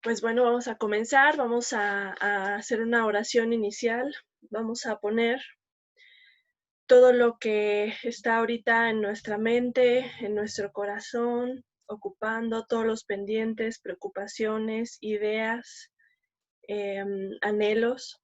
Pues bueno, vamos a comenzar, vamos a hacer una oración inicial, vamos a poner todo lo que está ahorita en nuestra mente, en nuestro corazón, ocupando todos los pendientes, preocupaciones, ideas, anhelos.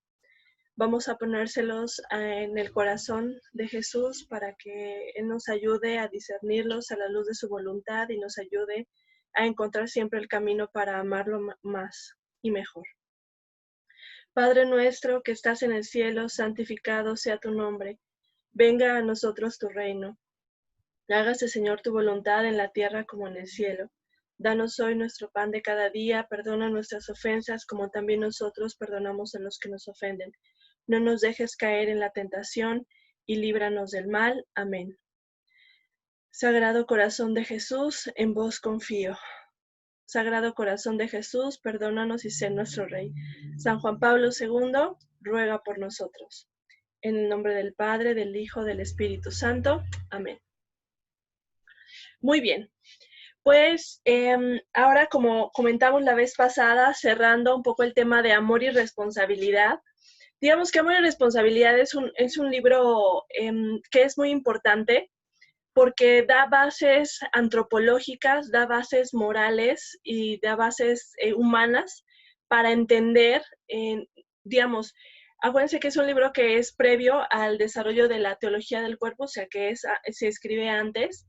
Vamos a ponérselos en el corazón de Jesús para que Él nos ayude a discernirlos a la luz de su voluntad y nos ayude a encontrar siempre el camino para amarlo más y mejor. Padre nuestro que estás en el cielo, santificado sea tu nombre. Venga a nosotros tu reino. Hágase, Señor, tu voluntad en la tierra como en el cielo. Danos hoy nuestro pan de cada día, perdona nuestras ofensas como también nosotros perdonamos a los que nos ofenden. No nos dejes caer en la tentación y líbranos del mal. Amén. Sagrado corazón de Jesús, en vos confío. Sagrado corazón de Jesús, perdónanos y sé nuestro Rey. San Juan Pablo II, ruega por nosotros. En el nombre del Padre, del Hijo, del Espíritu Santo. Amén. Muy bien. Pues ahora, como comentamos la vez pasada, cerrando un poco el tema de amor y responsabilidad, digamos que Amor y Responsabilidad es un libro que es muy importante porque da bases antropológicas, da bases morales y da bases humanas para entender, digamos, acuérdense que es un libro que es previo al desarrollo de la teología del cuerpo, o sea que se escribe antes,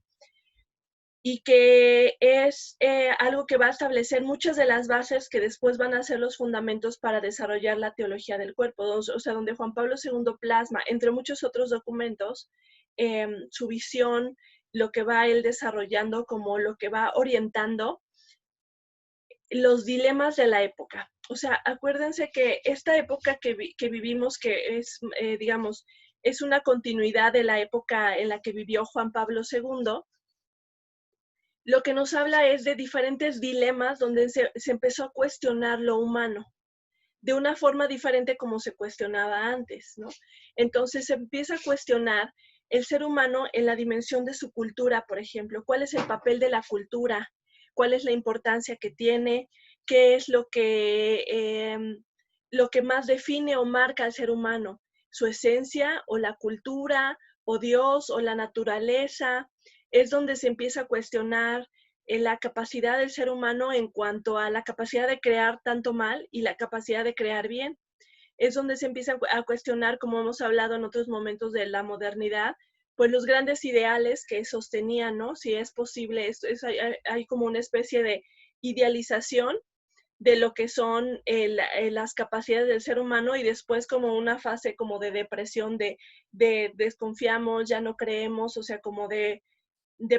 y que es algo que va a establecer muchas de las bases que después van a ser los fundamentos para desarrollar la teología del cuerpo, o sea, donde Juan Pablo II plasma, entre muchos otros documentos, su visión, lo que va él desarrollando, como lo que va orientando los dilemas de la época. O sea, acuérdense que esta época que vivimos, que es, digamos, es una continuidad de la época en la que vivió Juan Pablo II, lo que nos habla es de diferentes dilemas donde se empezó a cuestionar lo humano de una forma diferente como se cuestionaba antes, ¿no? Entonces se empieza a cuestionar el ser humano en la dimensión de su cultura, por ejemplo, cuál es el papel de la cultura, cuál es la importancia que tiene, qué es lo que más define o marca al ser humano, su esencia o la cultura o Dios o la naturaleza. Es donde se empieza a cuestionar la capacidad del ser humano en cuanto a la capacidad de crear tanto mal y la capacidad de crear bien. Es donde se empieza a cuestionar, como hemos hablado en otros momentos de la modernidad, pues los grandes ideales que sostenían, ¿no? Si es posible, hay como una especie de idealización de lo que son las capacidades del ser humano y después como una fase como de depresión, de desconfiamos, ya no creemos, o sea, como de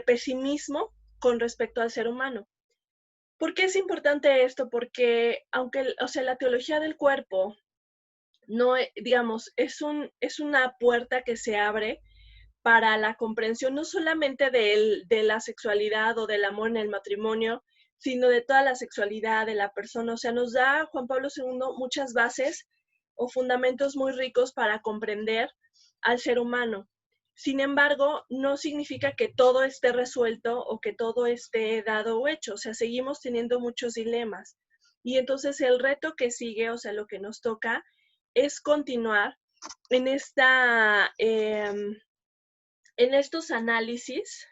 pesimismo con respecto al ser humano. ¿Por qué es importante esto? Porque aunque, o sea, la teología del cuerpo no, digamos, es una puerta que se abre para la comprensión no solamente de la sexualidad o del amor en el matrimonio, sino de toda la sexualidad de la persona. O sea, nos da Juan Pablo II muchas bases o fundamentos muy ricos para comprender al ser humano. Sin embargo, no significa que todo esté resuelto o que todo esté dado o hecho. O sea, seguimos teniendo muchos dilemas. Y entonces el reto que sigue, o sea, lo que nos toca es continuar en en estos análisis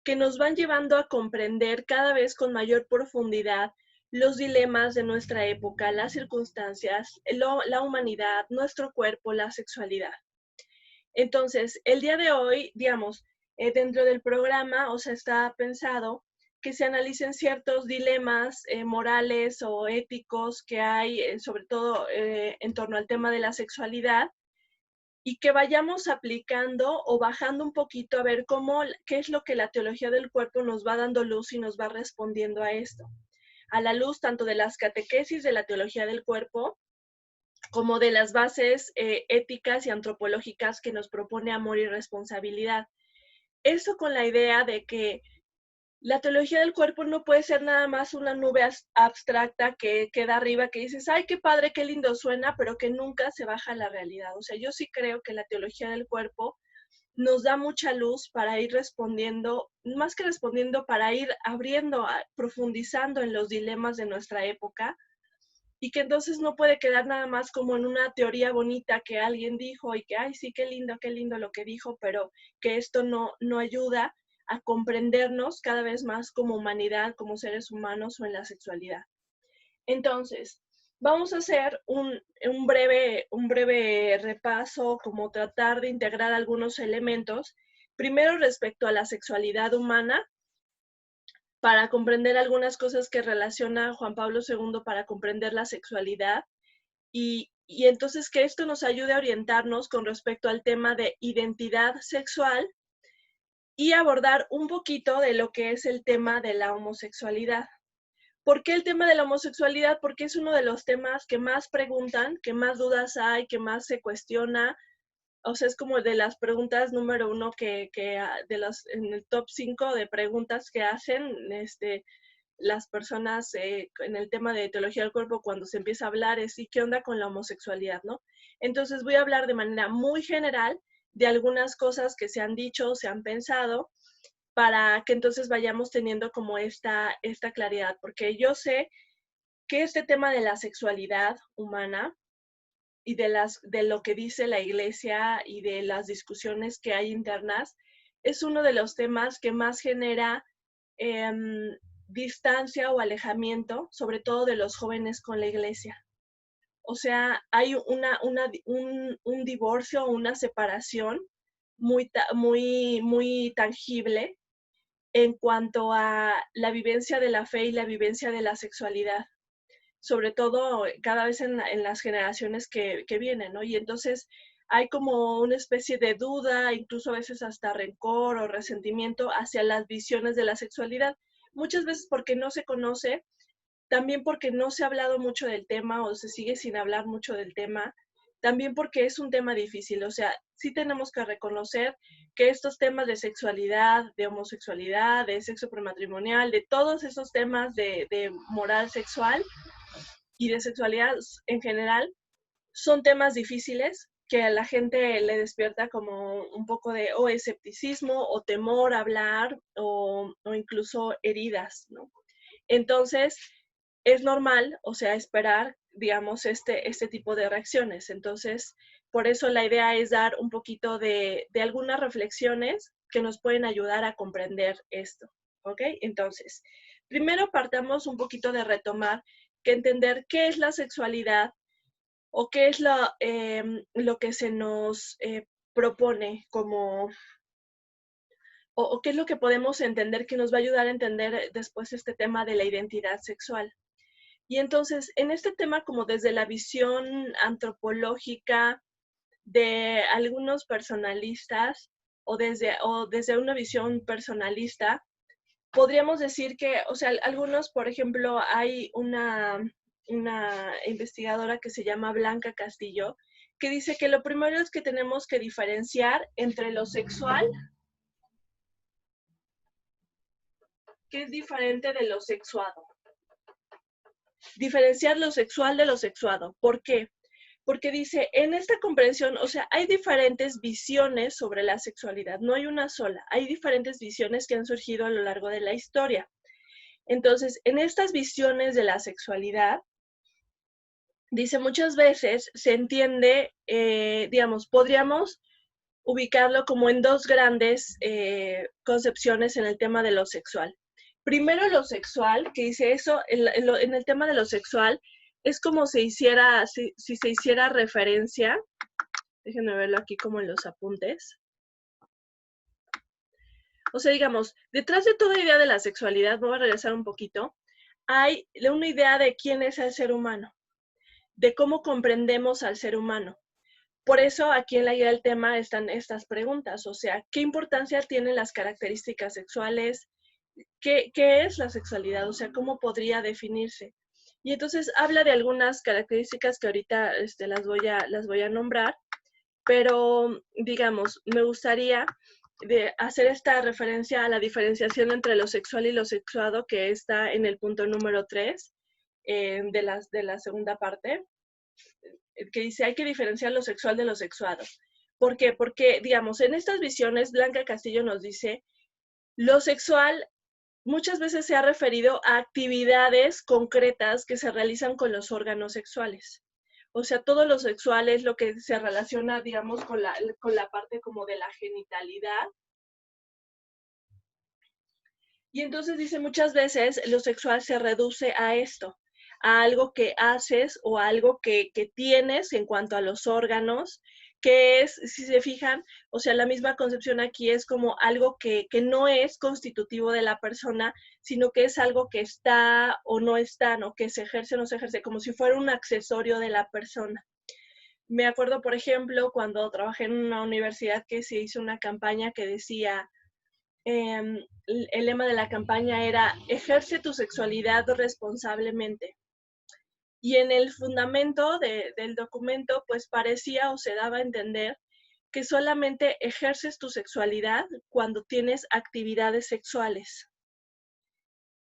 que nos van llevando a comprender cada vez con mayor profundidad los dilemas de nuestra época, las circunstancias, la humanidad, nuestro cuerpo, la sexualidad. Entonces, el día de hoy, digamos, dentro del programa, o sea, está pensado que se analicen ciertos dilemas morales o éticos que hay, sobre todo en torno al tema de la sexualidad, y que vayamos aplicando o bajando un poquito a ver qué es lo que la teología del cuerpo nos va dando luz y nos va respondiendo a esto. A la luz tanto de las catequesis de la teología del cuerpo, como de las bases éticas y antropológicas que nos propone Amor y Responsabilidad. Eso con la idea de que la teología del cuerpo no puede ser nada más una nube abstracta que queda arriba, que dices, ay, qué padre, qué lindo suena, pero que nunca se baja a la realidad. O sea, yo sí creo que la teología del cuerpo nos da mucha luz para ir respondiendo, más que respondiendo, para ir abriendo, profundizando en los dilemas de nuestra época, y que entonces no puede quedar nada más como en una teoría bonita que alguien dijo y que, ay, sí, qué lindo lo que dijo, pero que esto no ayuda a comprendernos cada vez más como humanidad, como seres humanos o en la sexualidad. Entonces, vamos a hacer un breve repaso, como tratar de integrar algunos elementos, primero respecto a la sexualidad humana, para comprender algunas cosas que relaciona Juan Pablo II para comprender la sexualidad y entonces que esto nos ayude a orientarnos con respecto al tema de identidad sexual y abordar un poquito de lo que es el tema de la homosexualidad. ¿Por qué el tema de la homosexualidad? Porque es uno de los temas que más preguntan, que más dudas hay, que más se cuestiona. O sea, es como de las preguntas número uno en el top 5 de preguntas que hacen las personas en el tema de teología del cuerpo cuando se empieza a hablar es, ¿y qué onda con la homosexualidad, no? Entonces voy a hablar de manera muy general de algunas cosas que se han dicho, se han pensado, para que entonces vayamos teniendo como esta claridad, porque yo sé que este tema de la sexualidad humana y de lo que dice la iglesia y de las discusiones que hay internas, es uno de los temas que más genera distancia o alejamiento, sobre todo de los jóvenes con la iglesia. O sea, hay un divorcio, una separación muy tangible en cuanto a la vivencia de la fe y la vivencia de la sexualidad, sobre todo cada vez en las generaciones que vienen, ¿no? Y entonces hay como una especie de duda, incluso a veces hasta rencor o resentimiento hacia las visiones de la sexualidad, muchas veces porque no se conoce, también porque no se ha hablado mucho del tema o se sigue sin hablar mucho del tema, también porque es un tema difícil. O sea, sí tenemos que reconocer que estos temas de sexualidad, de homosexualidad, de sexo prematrimonial, de todos esos temas de moral sexual y de sexualidad en general, son temas difíciles que a la gente le despierta como un poco de o escepticismo o temor a hablar o incluso heridas, ¿no? Entonces, es normal, o sea, esperar, digamos, este tipo de reacciones. Entonces, por eso la idea es dar un poquito de algunas reflexiones que nos pueden ayudar a comprender esto, ¿ok? Entonces, primero partamos un poquito de retomar que entender qué es la sexualidad o qué es lo que se nos propone como o qué es lo que podemos entender que nos va a ayudar a entender después este tema de la identidad sexual. Y entonces, en este tema, como desde la visión antropológica de algunos personalistas o desde una visión personalista, podríamos decir que, o sea, algunos, por ejemplo, hay una investigadora que se llama Blanca Castillo, que dice que lo primero es que tenemos que diferenciar entre lo sexual, que es diferente de lo sexuado. Diferenciar lo sexual de lo sexuado. ¿Por qué? Porque dice, en esta comprensión, o sea, hay diferentes visiones sobre la sexualidad, no hay una sola, hay diferentes visiones que han surgido a lo largo de la historia. Entonces, en estas visiones de la sexualidad, dice, muchas veces se entiende, digamos, podríamos ubicarlo como en dos grandes concepciones en el tema de lo sexual. Primero lo sexual, que dice eso, en el tema de lo sexual, es como se hiciera, si se hiciera referencia, déjenme verlo aquí como en los apuntes. O sea, digamos, detrás de toda idea de la sexualidad, voy a regresar un poquito, hay una idea de quién es el ser humano, de cómo comprendemos al ser humano. Por eso aquí en la guía del tema están estas preguntas, o sea, ¿qué importancia tienen las características sexuales? ¿Qué es la sexualidad? O sea, ¿cómo podría definirse? Y entonces habla de algunas características que ahorita las voy a nombrar, pero digamos, me gustaría hacer esta referencia a la diferenciación entre lo sexual y lo sexuado, que está en el punto número 3 de la segunda parte, que dice hay que diferenciar lo sexual de lo sexuado. ¿Por qué? Porque, digamos, en estas visiones, Blanca Castillo nos dice, lo sexual muchas veces se ha referido a actividades concretas que se realizan con los órganos sexuales. O sea, todo lo sexual es lo que se relaciona, digamos, con la parte como de la genitalidad. Y entonces dice, muchas veces lo sexual se reduce a esto, a algo que haces o a algo que tienes en cuanto a los órganos, que es, si se fijan, o sea, la misma concepción aquí es como algo que no es constitutivo de la persona, sino que es algo que está o no está, ¿no? Que se ejerce o no se ejerce, como si fuera un accesorio de la persona. Me acuerdo, por ejemplo, cuando trabajé en una universidad que se hizo una campaña que decía, el lema de la campaña era ejerce tu sexualidad responsablemente. Y en el fundamento del documento, pues parecía o se daba a entender que solamente ejerces tu sexualidad cuando tienes actividades sexuales.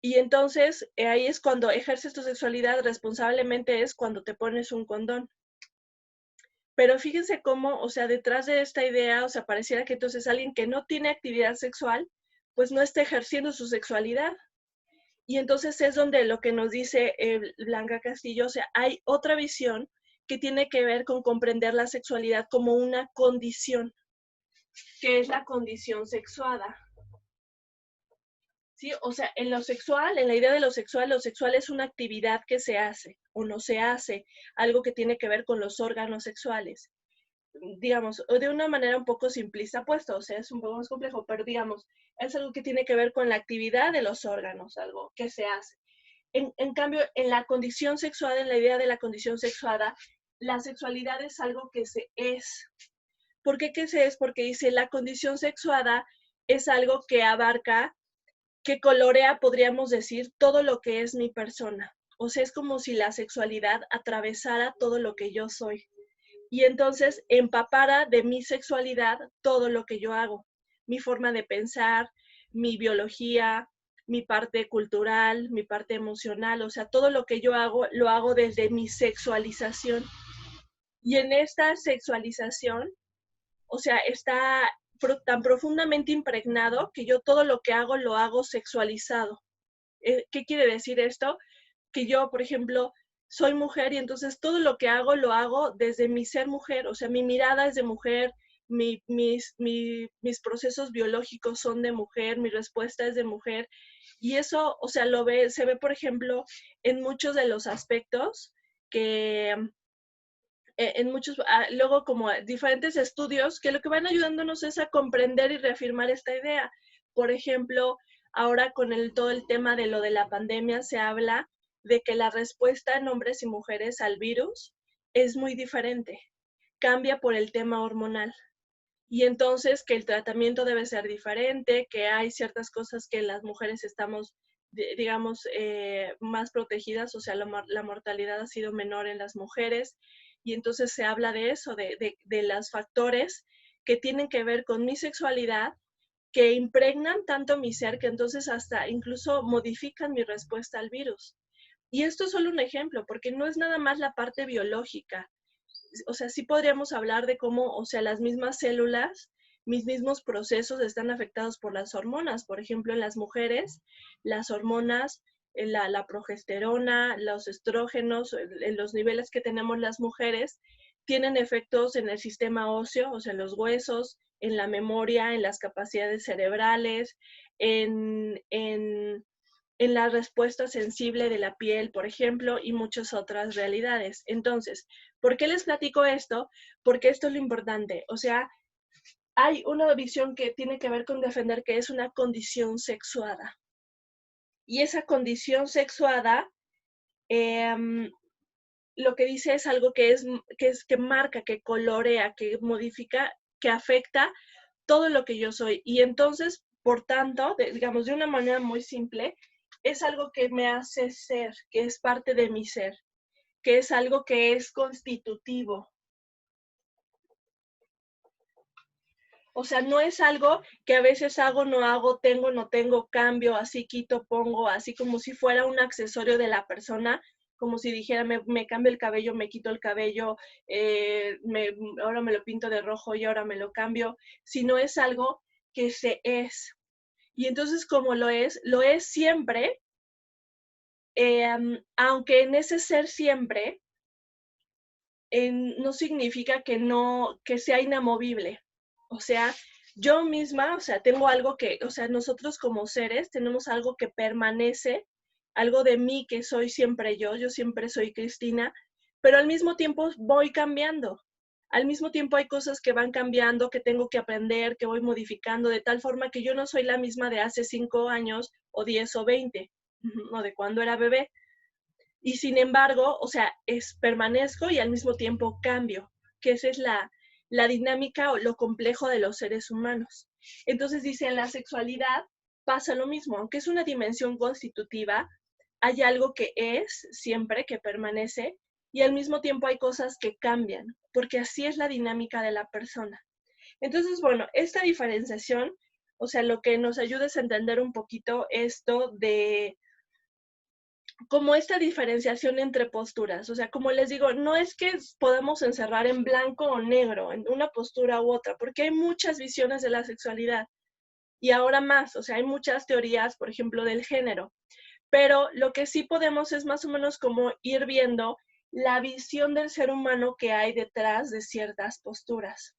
Y entonces ahí es cuando ejerces tu sexualidad responsablemente, es cuando te pones un condón. Pero fíjense cómo, o sea, detrás de esta idea, o sea, pareciera que entonces alguien que no tiene actividad sexual, pues no está ejerciendo su sexualidad. Y entonces es donde lo que nos dice Blanca Castillo, o sea, hay otra visión que tiene que ver con comprender la sexualidad como una condición, que es la condición sexuada. ¿Sí? O sea, en lo sexual, en la idea de lo sexual es una actividad que se hace o no se hace, algo que tiene que ver con los órganos sexuales. Digamos, de una manera un poco simplista puesto, o sea, es un poco más complejo, pero digamos, es algo que tiene que ver con la actividad de los órganos, algo que se hace. En cambio, en la condición sexuada, en la idea de la condición sexuada, la sexualidad es algo que se es. ¿Por qué que se es? Porque dice, la condición sexuada es algo que abarca, que colorea, podríamos decir, todo lo que es mi persona. O sea, es como si la sexualidad atravesara todo lo que yo soy. Y entonces empapara de mi sexualidad todo lo que yo hago, mi forma de pensar, mi biología, mi parte cultural, mi parte emocional, o sea, todo lo que yo hago, lo hago desde mi sexualización. Y en esta sexualización, o sea, está tan profundamente impregnado que yo todo lo que hago lo hago sexualizado. ¿Qué quiere decir esto? Que yo, por ejemplo, soy mujer y entonces todo lo que hago lo hago desde mi ser mujer, o sea, mi mirada es de mujer, mis procesos biológicos son de mujer, mi respuesta es de mujer, y eso, o sea, se ve, por ejemplo, en muchos de los aspectos que en muchos, luego como diferentes estudios que lo que van ayudándonos es a comprender y reafirmar esta idea. Por ejemplo, ahora con todo el tema de lo de la pandemia se habla de que la respuesta en hombres y mujeres al virus es muy diferente, cambia por el tema hormonal. Y entonces que el tratamiento debe ser diferente, que hay ciertas cosas que las mujeres estamos, digamos, más protegidas, o sea, la mortalidad ha sido menor en las mujeres. Y entonces se habla de eso, de los factores que tienen que ver con mi sexualidad, que impregnan tanto mi ser que entonces hasta incluso modifican mi respuesta al virus. Y esto es solo un ejemplo, porque no es nada más la parte biológica, o sea, sí podríamos hablar de cómo, o sea, las mismas células, mis mismos procesos están afectados por las hormonas. Por ejemplo, en las mujeres, las hormonas, la progesterona, los estrógenos, en los niveles que tenemos las mujeres, tienen efectos en el sistema óseo, o sea, en los huesos, en la memoria, en las capacidades cerebrales, en la respuesta sensible de la piel, por ejemplo, y muchas otras realidades. Entonces, ¿por qué les platico esto? Porque esto es lo importante. O sea, hay una visión que tiene que ver con defender que es una condición sexuada. Y esa condición sexuada, lo que dice es algo que marca, que colorea, que modifica, que afecta todo lo que yo soy. Y entonces, por tanto, digamos de una manera muy simple, es algo que me hace ser, que es parte de mi ser, que es algo que es constitutivo. O sea, no es algo que a veces hago, no hago, tengo, no tengo, cambio, así quito, pongo, así como si fuera un accesorio de la persona, como si dijera, me cambio el cabello, me quito el cabello, ahora me lo pinto de rojo y ahora me lo cambio, sino es algo que se es. Y entonces como lo es siempre, aunque en ese ser siempre, no significa que sea inamovible. O sea, yo misma, o sea, tengo algo que, o sea, nosotros como seres tenemos algo que permanece, algo de mí que soy siempre yo siempre soy Cristina, pero al mismo tiempo voy cambiando. Al mismo tiempo hay cosas que van cambiando, que tengo que aprender, que voy modificando, de tal forma que yo no soy la misma de hace 5 años o 10 o 20, o de cuando era bebé. Y sin embargo, o sea, permanezco y al mismo tiempo cambio, que esa es la dinámica o lo complejo de los seres humanos. Entonces dice, en la sexualidad pasa lo mismo, aunque es una dimensión constitutiva, hay algo que es siempre, que permanece, y al mismo tiempo hay cosas que cambian, porque así es la dinámica de la persona. Entonces, bueno, esta diferenciación, o sea, lo que nos ayuda es a entender un poquito esto de como esta diferenciación entre posturas. O sea, como les digo, no es que podamos encerrar en blanco o negro, en una postura u otra, porque hay muchas visiones de la sexualidad. Y ahora más, o sea, hay muchas teorías, por ejemplo, del género. Pero lo que sí podemos es más o menos como ir viendo la visión del ser humano que hay detrás de ciertas posturas.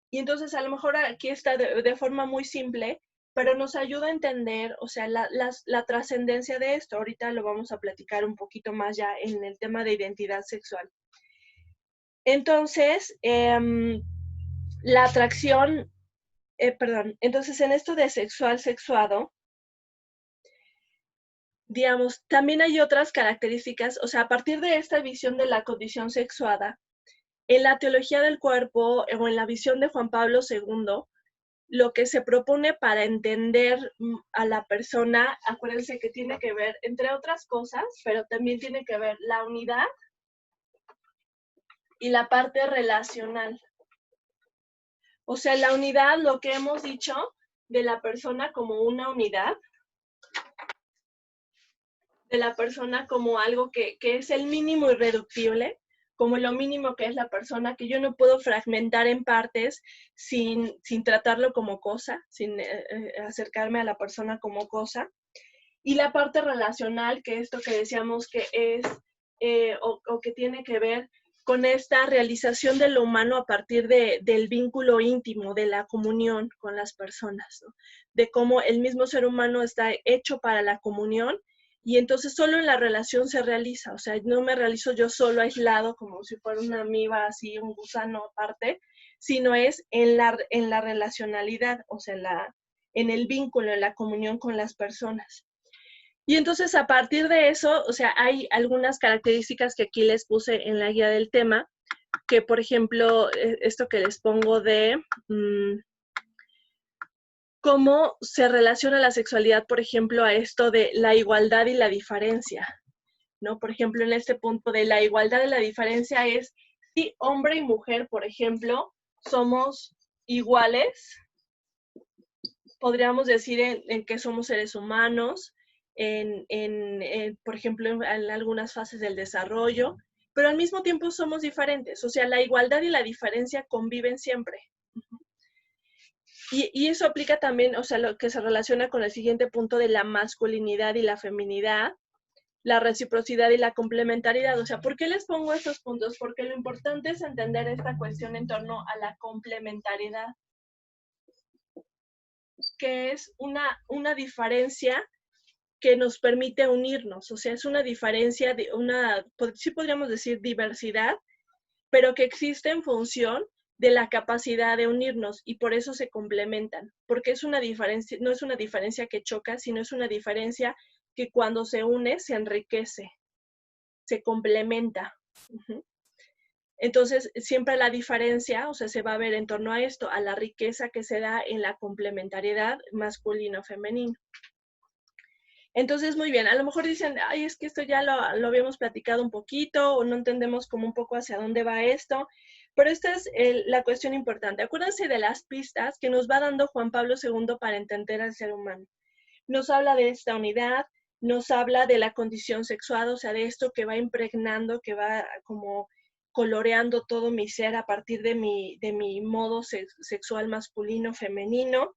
Y entonces a lo mejor aquí está de forma muy simple, pero nos ayuda a entender, o sea, la trascendencia de esto. Ahorita lo vamos a platicar un poquito más ya en el tema de identidad sexual. Entonces, la atracción, entonces en esto de sexual, sexuado, digamos, también hay otras características, o sea, a partir de esta visión de la condición sexuada, en la teología del cuerpo o en la visión de Juan Pablo II, lo que se propone para entender a la persona, acuérdense que tiene que ver, entre otras cosas, pero también tiene que ver la unidad y la parte relacional. O sea, la unidad, lo que hemos dicho de la persona como una unidad, de la persona como algo que es el mínimo irreductible, como lo mínimo que es la persona, que yo no puedo fragmentar en partes sin tratarlo como cosa, sin acercarme a la persona como cosa. Y la parte relacional, que esto que decíamos que es, o que tiene que ver con esta realización de lo humano a partir del vínculo íntimo, de la comunión con las personas, ¿no? De cómo el mismo ser humano está hecho para la comunión y entonces solo en la relación se realiza, o sea, no me realizo yo solo aislado como si fuera una amiba así, un gusano aparte, sino es en la relacionalidad, o sea, en el vínculo, en la comunión con las personas. Y entonces a partir de eso, o sea, hay algunas características que aquí les puse en la guía del tema, que por ejemplo, esto que les pongo de cómo se relaciona la sexualidad, por ejemplo, a esto de la igualdad y la diferencia, ¿no? Por ejemplo, en este punto de la igualdad y la diferencia es si hombre y mujer, por ejemplo, somos iguales, podríamos decir en que somos seres humanos, por ejemplo, en algunas fases del desarrollo, pero al mismo tiempo somos diferentes. O sea, la igualdad y la diferencia conviven siempre. Y eso aplica también, o sea, lo que se relaciona con el siguiente punto de la masculinidad y la feminidad, la reciprocidad y la complementariedad. O sea, ¿por qué les pongo estos puntos? Porque lo importante es entender esta cuestión en torno a la complementariedad, que es una diferencia que nos permite unirnos. O sea, es una diferencia, sí podríamos decir diversidad, pero que existe en función de la capacidad de unirnos y por eso se complementan, porque es una diferencia, no es una diferencia que choca, sino es una diferencia que cuando se une se enriquece, se complementa. Entonces, siempre la diferencia, o sea, se va a ver en torno a esto, a la riqueza que se da en la complementariedad masculino-femenino. Entonces, muy bien, a lo mejor dicen, ay, es que esto ya lo habíamos platicado un poquito o no entendemos como un poco hacia dónde va esto, pero esta es la cuestión importante. Acuérdense de las pistas que nos va dando Juan Pablo II para entender al ser humano. Nos habla de esta unidad, nos habla de la condición sexual, o sea, de esto que va impregnando, que va como coloreando todo mi ser a partir de mi modo sexual masculino, femenino.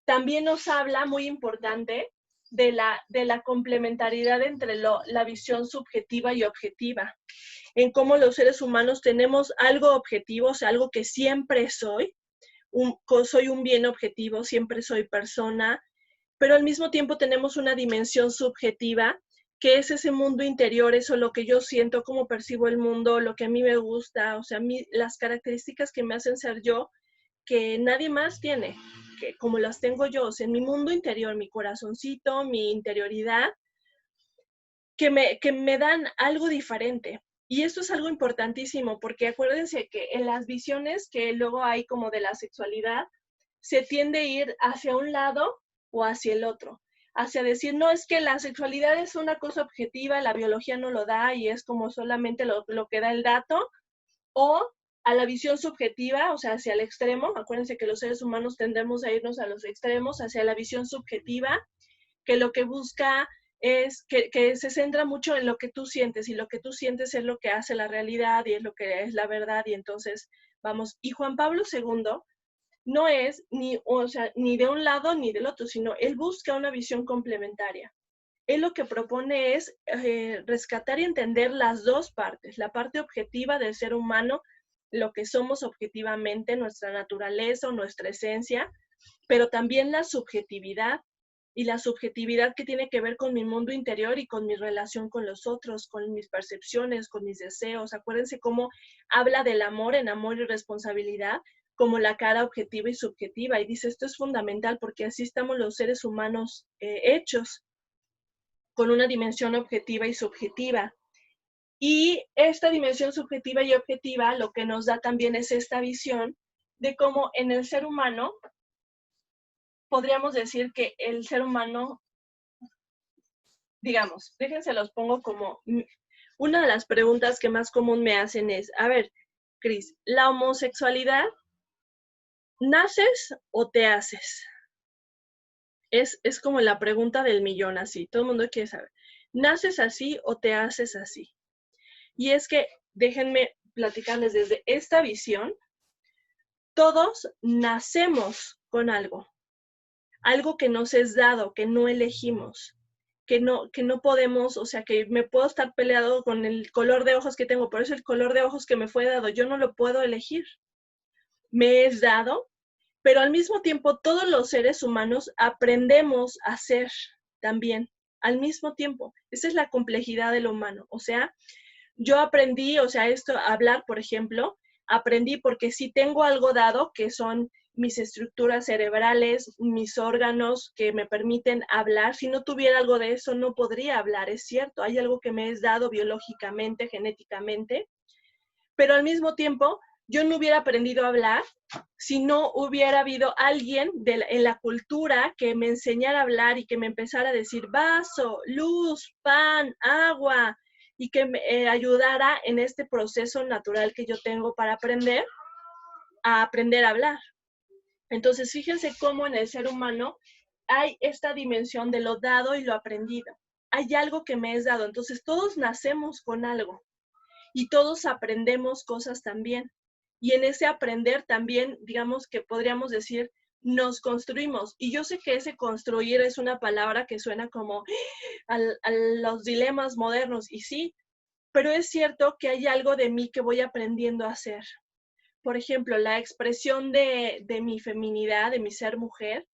También nos habla, muy importante, de la complementariedad entre la visión subjetiva y objetiva, en cómo los seres humanos tenemos algo objetivo, o sea, algo que siempre soy, soy un bien objetivo, siempre soy persona, pero al mismo tiempo tenemos una dimensión subjetiva, que es ese mundo interior, eso lo que yo siento, cómo percibo el mundo, lo que a mí me gusta, o sea, las características que me hacen ser yo, que nadie más tiene, que como las tengo yo, o sea, en mi mundo interior, mi corazoncito, mi interioridad, que me dan algo diferente. Y esto es algo importantísimo, porque acuérdense que en las visiones que luego hay como de la sexualidad, se tiende a ir hacia un lado o hacia el otro, hacia decir, no, es que la sexualidad es una cosa objetiva, la biología no lo da y es como solamente lo que da el dato, o a la visión subjetiva, o sea, hacia el extremo. Acuérdense que los seres humanos tendemos a irnos a los extremos, hacia la visión subjetiva, que lo que busca es que se centra mucho en lo que tú sientes, y lo que tú sientes es lo que hace la realidad y es lo que es la verdad. Y entonces, vamos, y Juan Pablo II no es ni, o sea, ni de un lado ni del otro, sino él busca una visión complementaria. Él lo que propone es rescatar y entender las dos partes, la parte objetiva del ser humano, lo que somos objetivamente, nuestra naturaleza o nuestra esencia, pero también la subjetividad, y la subjetividad que tiene que ver con mi mundo interior y con mi relación con los otros, con mis percepciones, con mis deseos. Acuérdense cómo habla del amor en Amor y Responsabilidad como la cara objetiva y subjetiva, y dice, esto es fundamental porque así estamos los seres humanos hechos, con una dimensión objetiva y subjetiva. Y esta dimensión subjetiva y objetiva lo que nos da también es esta visión de cómo en el ser humano, podríamos decir que el ser humano, digamos, déjense los pongo como, una de las preguntas que más común me hacen es, a ver, Cris, ¿la homosexualidad naces o te haces? Es como la pregunta del millón, así, todo el mundo quiere saber, ¿naces así o te haces así? Y es que, déjenme platicarles desde esta visión, todos nacemos con algo que nos es dado, que no elegimos, que no podemos, o sea, que me puedo estar peleado con el color de ojos que tengo, pero es el color de ojos que me fue dado, yo no lo puedo elegir, me es dado, pero al mismo tiempo todos los seres humanos aprendemos a ser también, al mismo tiempo. Esa es la complejidad de lo humano, o sea, yo aprendí, o sea, esto, hablar, por ejemplo, aprendí porque sí tengo algo dado, que son mis estructuras cerebrales, mis órganos que me permiten hablar. Si no tuviera algo de eso, no podría hablar, es cierto. Hay algo que me es dado biológicamente, genéticamente, pero al mismo tiempo, yo no hubiera aprendido a hablar si no hubiera habido alguien en la cultura que me enseñara a hablar y que me empezara a decir vaso, luz, pan, agua, y que me ayudara en este proceso natural que yo tengo para aprender a hablar. Entonces, fíjense cómo en el ser humano hay esta dimensión de lo dado y lo aprendido. Hay algo que me es dado. Entonces, todos nacemos con algo y todos aprendemos cosas también. Y en ese aprender también, digamos que podríamos decir, nos construimos. Y yo sé que ese construir es una palabra que suena como a los dilemas modernos, y sí, pero es cierto que hay algo de mí que voy aprendiendo a hacer. Por ejemplo, la expresión de mi feminidad, de mi ser mujer,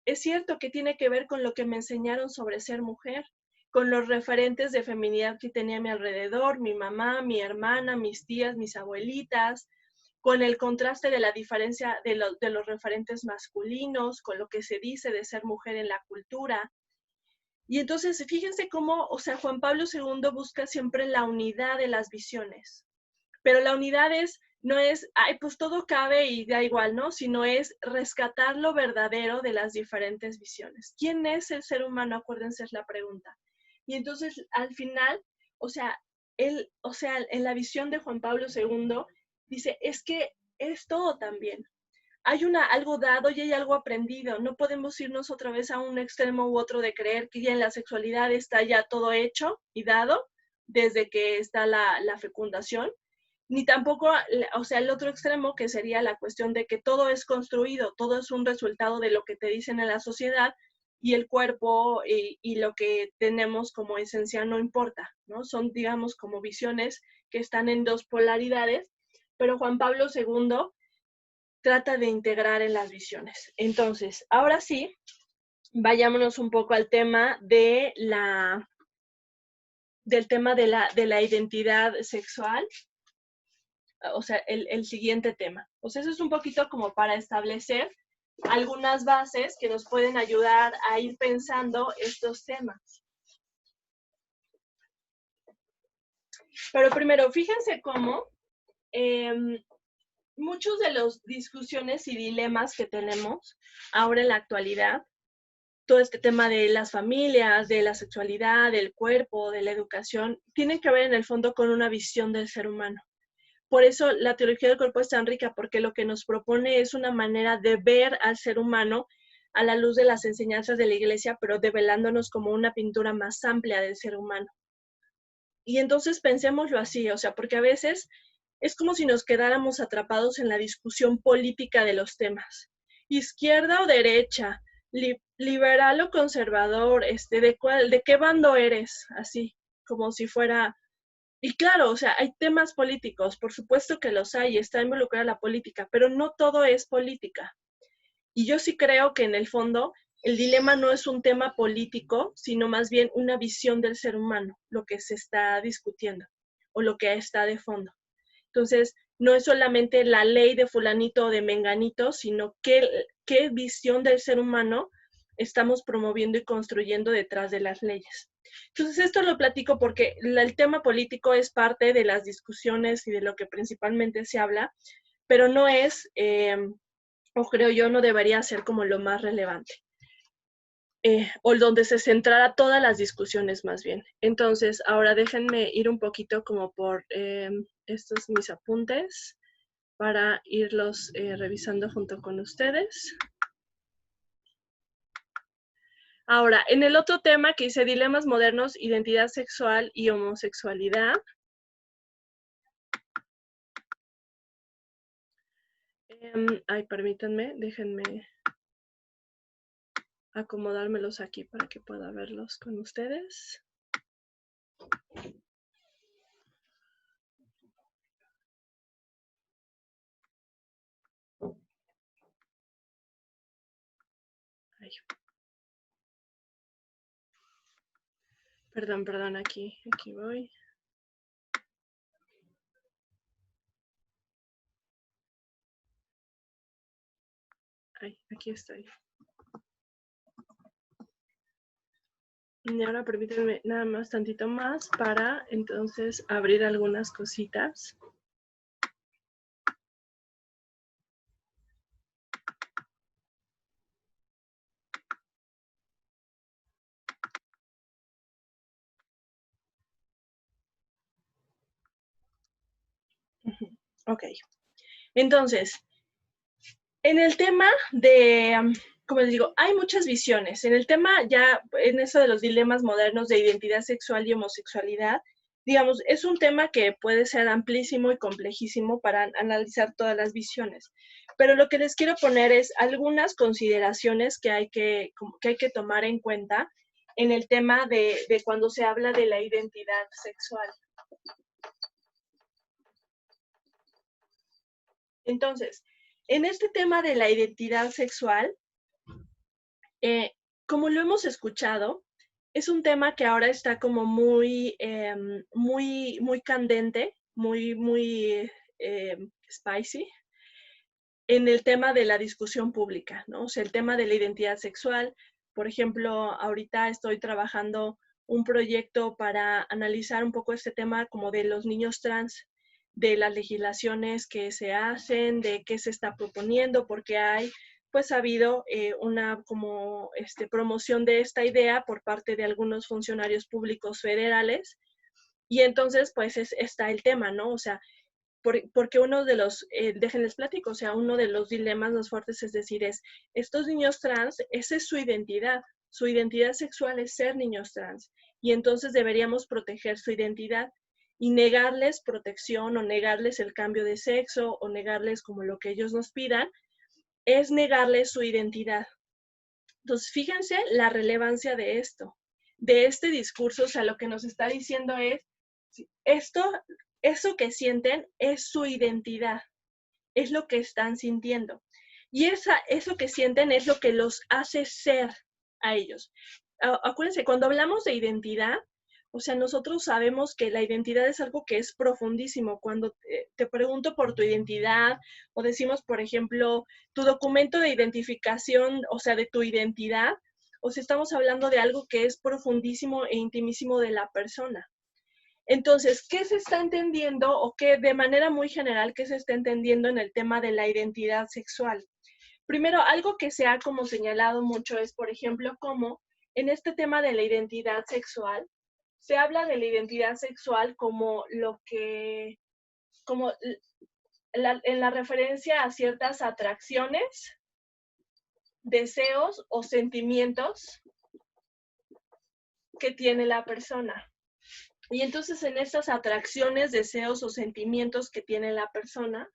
es cierto que tiene que ver con lo que me enseñaron sobre ser mujer, con los referentes de feminidad que tenía a mi alrededor, mi mamá, mi hermana, mis tías, mis abuelitas, con el contraste de la diferencia de los referentes masculinos, con lo que se dice de ser mujer en la cultura. Y entonces, fíjense cómo, o sea, Juan Pablo II busca siempre la unidad de las visiones, pero la unidad no es, ay, pues todo cabe y da igual, ¿no? Sino es rescatar lo verdadero de las diferentes visiones. ¿Quién es el ser humano? Acuérdense, es la pregunta. Y entonces, al final, o sea, en la visión de Juan Pablo II, dice, es que es todo también. hay algo dado y hay algo aprendido. No podemos irnos otra vez a un extremo u otro de creer que ya en la sexualidad está ya todo hecho y dado desde que está la fecundación, ni tampoco, o sea, el otro extremo que sería la cuestión de que todo es construido, todo es un resultado de lo que te dicen en la sociedad y el cuerpo y lo que tenemos como esencia no importa, ¿no? Son, digamos, como visiones que están en dos polaridades, pero Juan Pablo II trata de integrar en las visiones. Entonces, ahora sí, vayámonos un poco al tema de del tema de la identidad sexual, o sea, el siguiente tema. Pues eso es un poquito como para establecer algunas bases que nos pueden ayudar a ir pensando estos temas. Pero primero, fíjense cómo muchos de las discusiones y dilemas que tenemos ahora en la actualidad, todo este tema de las familias, de la sexualidad, del cuerpo, de la educación, tienen que ver en el fondo con una visión del ser humano. Por eso la teología del cuerpo es tan rica, porque lo que nos propone es una manera de ver al ser humano a la luz de las enseñanzas de la Iglesia, pero develándonos como una pintura más amplia del ser humano. Y entonces pensémoslo así, o sea, porque a veces es como si nos quedáramos atrapados en la discusión política de los temas. Izquierda o derecha, liberal o conservador, ¿de qué bando eres? Así, como si fuera. Y claro, o sea, hay temas políticos, por supuesto que los hay, está involucrada la política, pero no todo es política. Y yo sí creo que en el fondo el dilema no es un tema político, sino más bien una visión del ser humano, lo que se está discutiendo o lo que está de fondo. Entonces, no es solamente la ley de fulanito o de menganito, sino qué visión del ser humano estamos promoviendo y construyendo detrás de las leyes. Entonces, esto lo platico porque el tema político es parte de las discusiones y de lo que principalmente se habla, pero no es, o creo yo, no debería ser como lo más relevante. O donde se centrara todas las discusiones más bien. Entonces, ahora déjenme ir un poquito como por estos mis apuntes para irlos revisando junto con ustedes. Ahora, en el otro tema que dice dilemas modernos, identidad sexual y homosexualidad. Ay, permítanme, déjenme acomodármelos aquí para que pueda verlos con ustedes. Ay. Perdón, aquí voy. Ay, aquí estoy. Y ahora permítanme nada más tantito más para entonces abrir algunas cositas. Ok. Entonces, en el tema de, como les digo, hay muchas visiones. En el tema ya, en eso de los dilemas modernos de identidad sexual y homosexualidad, digamos, es un tema que puede ser amplísimo y complejísimo para analizar todas las visiones. Pero lo que les quiero poner es algunas consideraciones que hay que tomar en cuenta en el tema de cuando se habla de la identidad sexual. Entonces, en este tema de la identidad sexual, como lo hemos escuchado, es un tema que ahora está como muy candente, muy spicy en el tema de la discusión pública, ¿no? O sea, el tema de la identidad sexual. Por ejemplo, ahorita estoy trabajando un proyecto para analizar un poco este tema como de los niños trans, de las legislaciones que se hacen, de qué se está proponiendo, porque hay, pues ha habido una como promoción de esta idea por parte de algunos funcionarios públicos federales. Y entonces, pues está el tema, ¿no? O sea, porque uno de los, déjenles platico, o sea, uno de los dilemas más fuertes es decir, estos niños trans, esa es su identidad sexual es ser niños trans, y entonces deberíamos proteger su identidad y negarles protección o negarles el cambio de sexo o negarles como lo que ellos nos pidan, es negarles su identidad. Entonces, fíjense la relevancia de esto, de este discurso, o sea, lo que nos está diciendo es, eso que sienten es su identidad, es lo que están sintiendo. Y eso que sienten es lo que los hace ser a ellos. Acuérdense, cuando hablamos de identidad, o sea, nosotros sabemos que la identidad es algo que es profundísimo. Cuando te pregunto por tu identidad o decimos, por ejemplo, tu documento de identificación, o sea, de tu identidad, o sea, estamos hablando de algo que es profundísimo e intimísimo de la persona. Entonces, ¿qué se está entendiendo o qué de manera muy general, qué se está entendiendo en el tema de la identidad sexual? Primero, algo que se ha como señalado mucho es, por ejemplo, como en este tema de la identidad sexual, se habla de la identidad sexual como lo que, como en la referencia a ciertas atracciones, deseos o sentimientos que tiene la persona. Y entonces en estas atracciones, deseos o sentimientos que tiene la persona,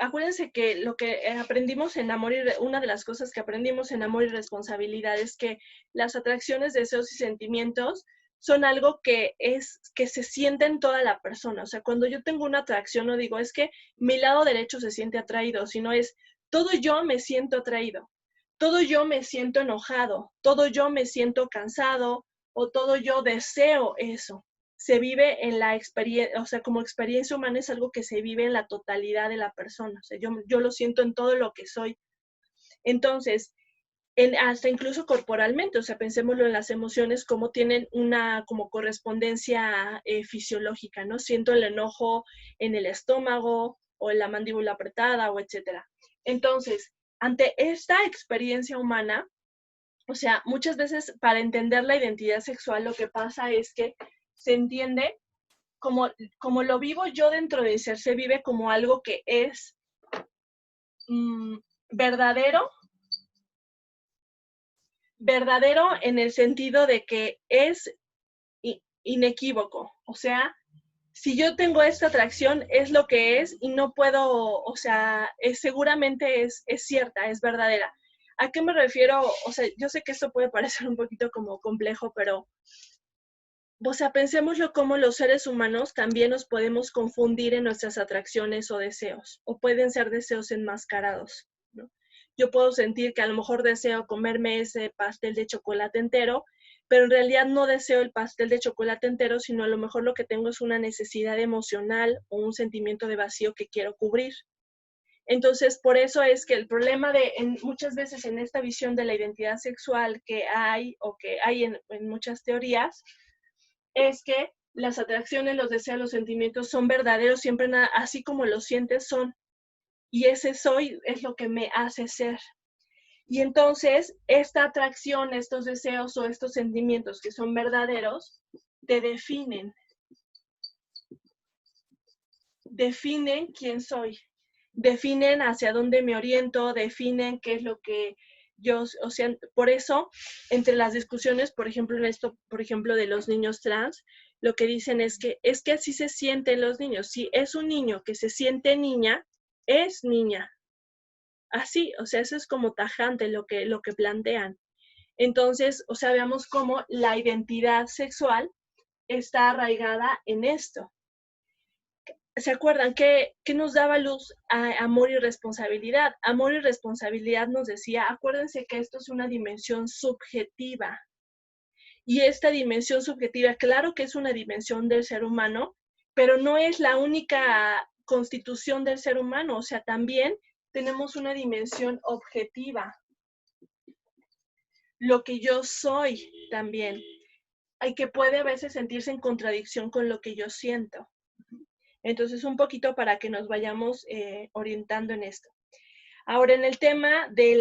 acuérdense que lo que aprendimos en Amor y una de las cosas que aprendimos en Amor y Responsabilidad es que las atracciones, deseos y sentimientos son algo que se siente en toda la persona. O sea, cuando yo tengo una atracción, no digo, es que mi lado derecho se siente atraído, sino es, todo yo me siento atraído, todo yo me siento enojado, todo yo me siento cansado o todo yo deseo eso. Se vive en la experiencia, o sea, como experiencia humana es algo que se vive en la totalidad de la persona. O sea, yo lo siento en todo lo que soy. Entonces, hasta incluso corporalmente, o sea, pensémoslo en las emociones, como tienen una como correspondencia fisiológica, ¿no? Siento el enojo en el estómago o en la mandíbula apretada o etcétera. Entonces, ante esta experiencia humana, o sea, muchas veces para entender la identidad sexual lo que pasa es que se entiende como lo vivo yo dentro de ser, se vive como algo que es verdadero, verdadero en el sentido de que es inequívoco. O sea, si yo tengo esta atracción, es lo que es y no puedo, o sea, seguramente es cierta, es verdadera. ¿A qué me refiero? O sea, yo sé que esto puede parecer un poquito como complejo, pero o sea, pensémoslo como los seres humanos también nos podemos confundir en nuestras atracciones o deseos, o pueden ser deseos enmascarados, ¿no? Yo puedo sentir que a lo mejor deseo comerme ese pastel de chocolate entero, pero en realidad no deseo el pastel de chocolate entero, sino a lo mejor lo que tengo es una necesidad emocional o un sentimiento de vacío que quiero cubrir. Entonces, por eso es que el problema muchas veces en esta visión de la identidad sexual que hay o que hay en muchas teorías, es que las atracciones, los deseos, los sentimientos son verdaderos, siempre así como los sientes son. Y ese soy es lo que me hace ser. Y entonces, esta atracción, estos deseos o estos sentimientos que son verdaderos, te definen. Definen quién soy. Definen hacia dónde me oriento, definen qué es lo que yo, o sea, por eso, entre las discusiones, por ejemplo, en esto, por ejemplo, de los niños trans, lo que dicen es que así se sienten los niños. Si es un niño que se siente niña, es niña. Así, o sea, eso es como tajante lo que plantean. Entonces, o sea, veamos cómo la identidad sexual está arraigada en esto. ¿Se acuerdan que nos daba luz a amor y responsabilidad? Amor y responsabilidad nos decía, acuérdense que esto es una dimensión subjetiva. Y esta dimensión subjetiva, claro que es una dimensión del ser humano, pero no es la única constitución del ser humano. O sea, también tenemos una dimensión objetiva. Lo que yo soy también. Hay que puede a veces sentirse en contradicción con lo que yo siento. Entonces, un poquito para que nos vayamos orientando en esto. Ahora, en el tema de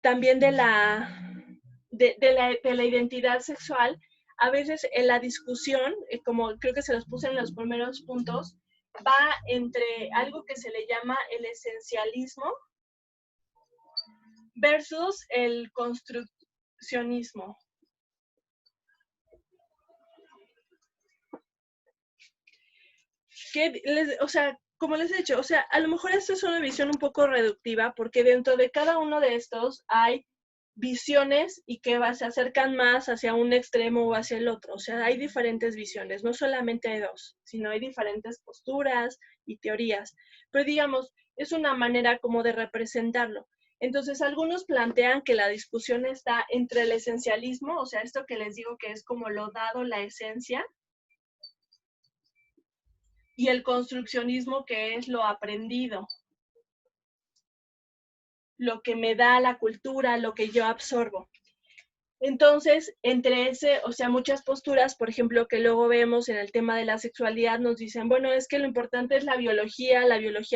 también de la identidad sexual, a veces en la discusión, como creo que se los puse en los primeros puntos, va entre algo que se le llama el esencialismo versus el construccionismo. O sea, como les he dicho, o sea, a lo mejor esto es una visión un poco reductiva porque dentro de cada uno de estos hay visiones y que se acercan más hacia un extremo o hacia el otro. O sea, hay diferentes visiones, no solamente hay dos, sino hay diferentes posturas y teorías. Pero digamos, es una manera como de representarlo. Entonces, algunos plantean que la discusión está entre el esencialismo, o sea, esto que les digo que es como lo dado, la esencia, y el construccionismo, que es lo aprendido, lo que me da la cultura, lo que yo absorbo. Entonces, entre ese, o sea, muchas posturas, por ejemplo, que luego vemos en el tema de la sexualidad, nos dicen, bueno, es que lo importante es la biología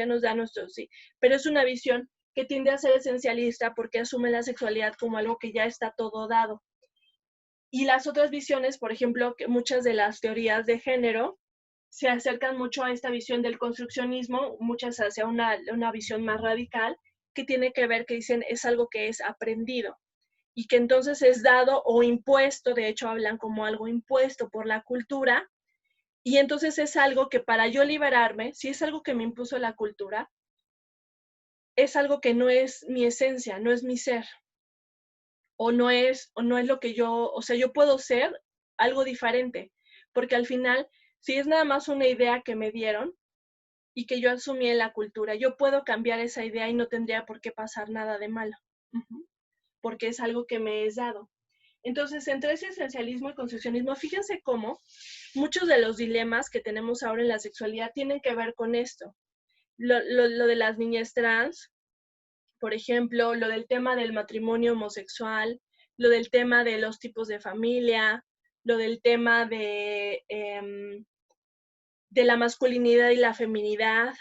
nos da nuestro sí, pero es una visión que tiende a ser esencialista porque asume la sexualidad como algo que ya está todo dado. Y las otras visiones, por ejemplo, que muchas de las teorías de género se acercan mucho a esta visión del construccionismo, muchas hacia una visión más radical, que tiene que ver, que dicen, es algo que es aprendido y que entonces es dado o impuesto, de hecho hablan como algo impuesto por la cultura, y entonces es algo que para yo liberarme, si es algo que me impuso la cultura, es algo que no es mi esencia, no es mi ser, o no es lo que yo, o sea, yo puedo ser algo diferente, porque al final, si es nada más una idea que me dieron y que yo asumí en la cultura, yo puedo cambiar esa idea y no tendría por qué pasar nada de malo, porque es algo que me es dado. Entonces, entre ese esencialismo y construccionismo, fíjense cómo muchos de los dilemas que tenemos ahora en la sexualidad tienen que ver con esto. Lo de las niñas trans, por ejemplo, lo del tema del matrimonio homosexual, lo del tema de los tipos de familia, lo del tema de la masculinidad y la feminidad,